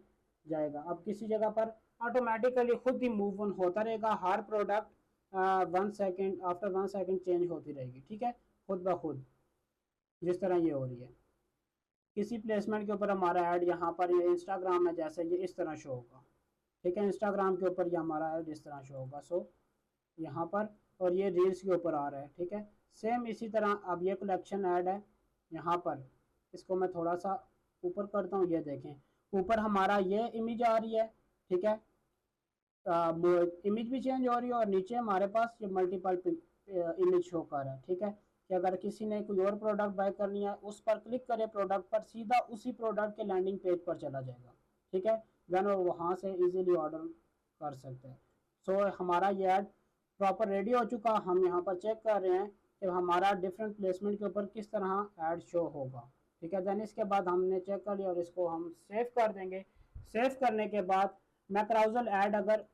जाएगा। अब किसी जगह पर ऑटोमेटिकली खुद ही मूव ऑन होता रहेगा, हर product 1 second after 1 second change होती रहेगी, ठीक है, खुद ब खुद, जिस तरह ये हो रही है। किसी प्लेसमेंट के ऊपर हमारा ऐड यहाँ पर ये इंस्टाग्राम है जैसे ये इस तरह शो होगा, ठीक है। इंस्टाग्राम के ऊपर ये हमारा ऐड इस तरह शो होगा, सो यहाँ पर, और ये रील्स के ऊपर आ रहा है, ठीक है। सेम इसी तरह अब ये कलेक्शन ऐड है यहाँ पर, इसको मैं थोड़ा सा ऊपर करता हूँ, ये देखें ऊपर हमारा ये इमेज आ रही है, ठीक है। इमेज भी चेंज हो रही है और नीचे हमारे पास ये मल्टीपल इमेज शो कर रहा है, ठीक है। कि अगर किसी ने कोई और प्रोडक्ट बाय करनी है उस पर क्लिक करे प्रोडक्ट पर, सीधा उसी प्रोडक्ट के लैंडिंग पेज पर चला जाएगा, ठीक है। देन वो वहाँ से इजीली ऑर्डर कर सकते हैं। सो हमारा ये ऐड प्रॉपर रेडी हो चुका। हम यहाँ पर चेक कर रहे हैं कि हमारा डिफरेंट प्लेसमेंट के ऊपर किस तरह ऐड शो होगा, ठीक है। देन इसके बाद हमने चेक कर लिया और इसको हम सेव कर देंगे। सेव करने के बाद मैं क्राउजल ऐड अगर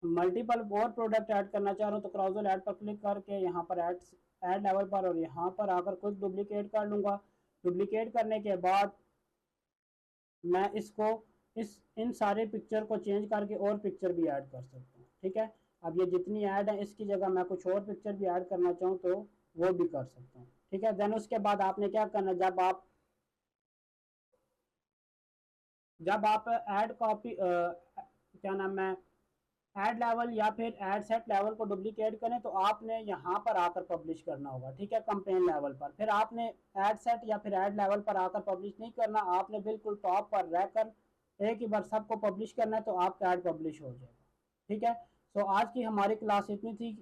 मल्टीपल और प्रोडक्ट ऐड करना चाह रहा हूँ तो क्राउजल ऐड पर क्लिक करके यहाँ पर ऐड लेवल पर और यहाँ पर आकर कुछ डुप्लीकेट कर लूँगा। डुप्लीकेट करने के बाद मैं इसको इन सारे पिक्चर को चेंज करके और पिक्चर भी ऐड कर सकता हूँ। ठीक है, अब ये जितनी ऐड है इसकी जगह मैं कुछ और पिक्चर भी ऐड करना चाहूँ तो वो भी कर सकता हूँ। ठीक है, देन उसके बाद आपने क्या करना, जब आप ऐड कॉपी क्या नाम है ऐड लेवल या फिर ऐड सेट लेवल को डुप्लीकेट करें तो आपने यहाँ पर आकर पब्लिश करना होगा। ठीक है, कंपेन लेवल पर फिर आपने ऐड सेट या फिर ऐड लेवल पर आकर पब्लिश नहीं करना, आपने बिल्कुल टॉप पर रहकर एक ही बार सबको पब्लिश करना है तो आपका ऐड पब्लिश हो जाएगा। ठीक है, सो आज की हमारी क्लास इतनी थी।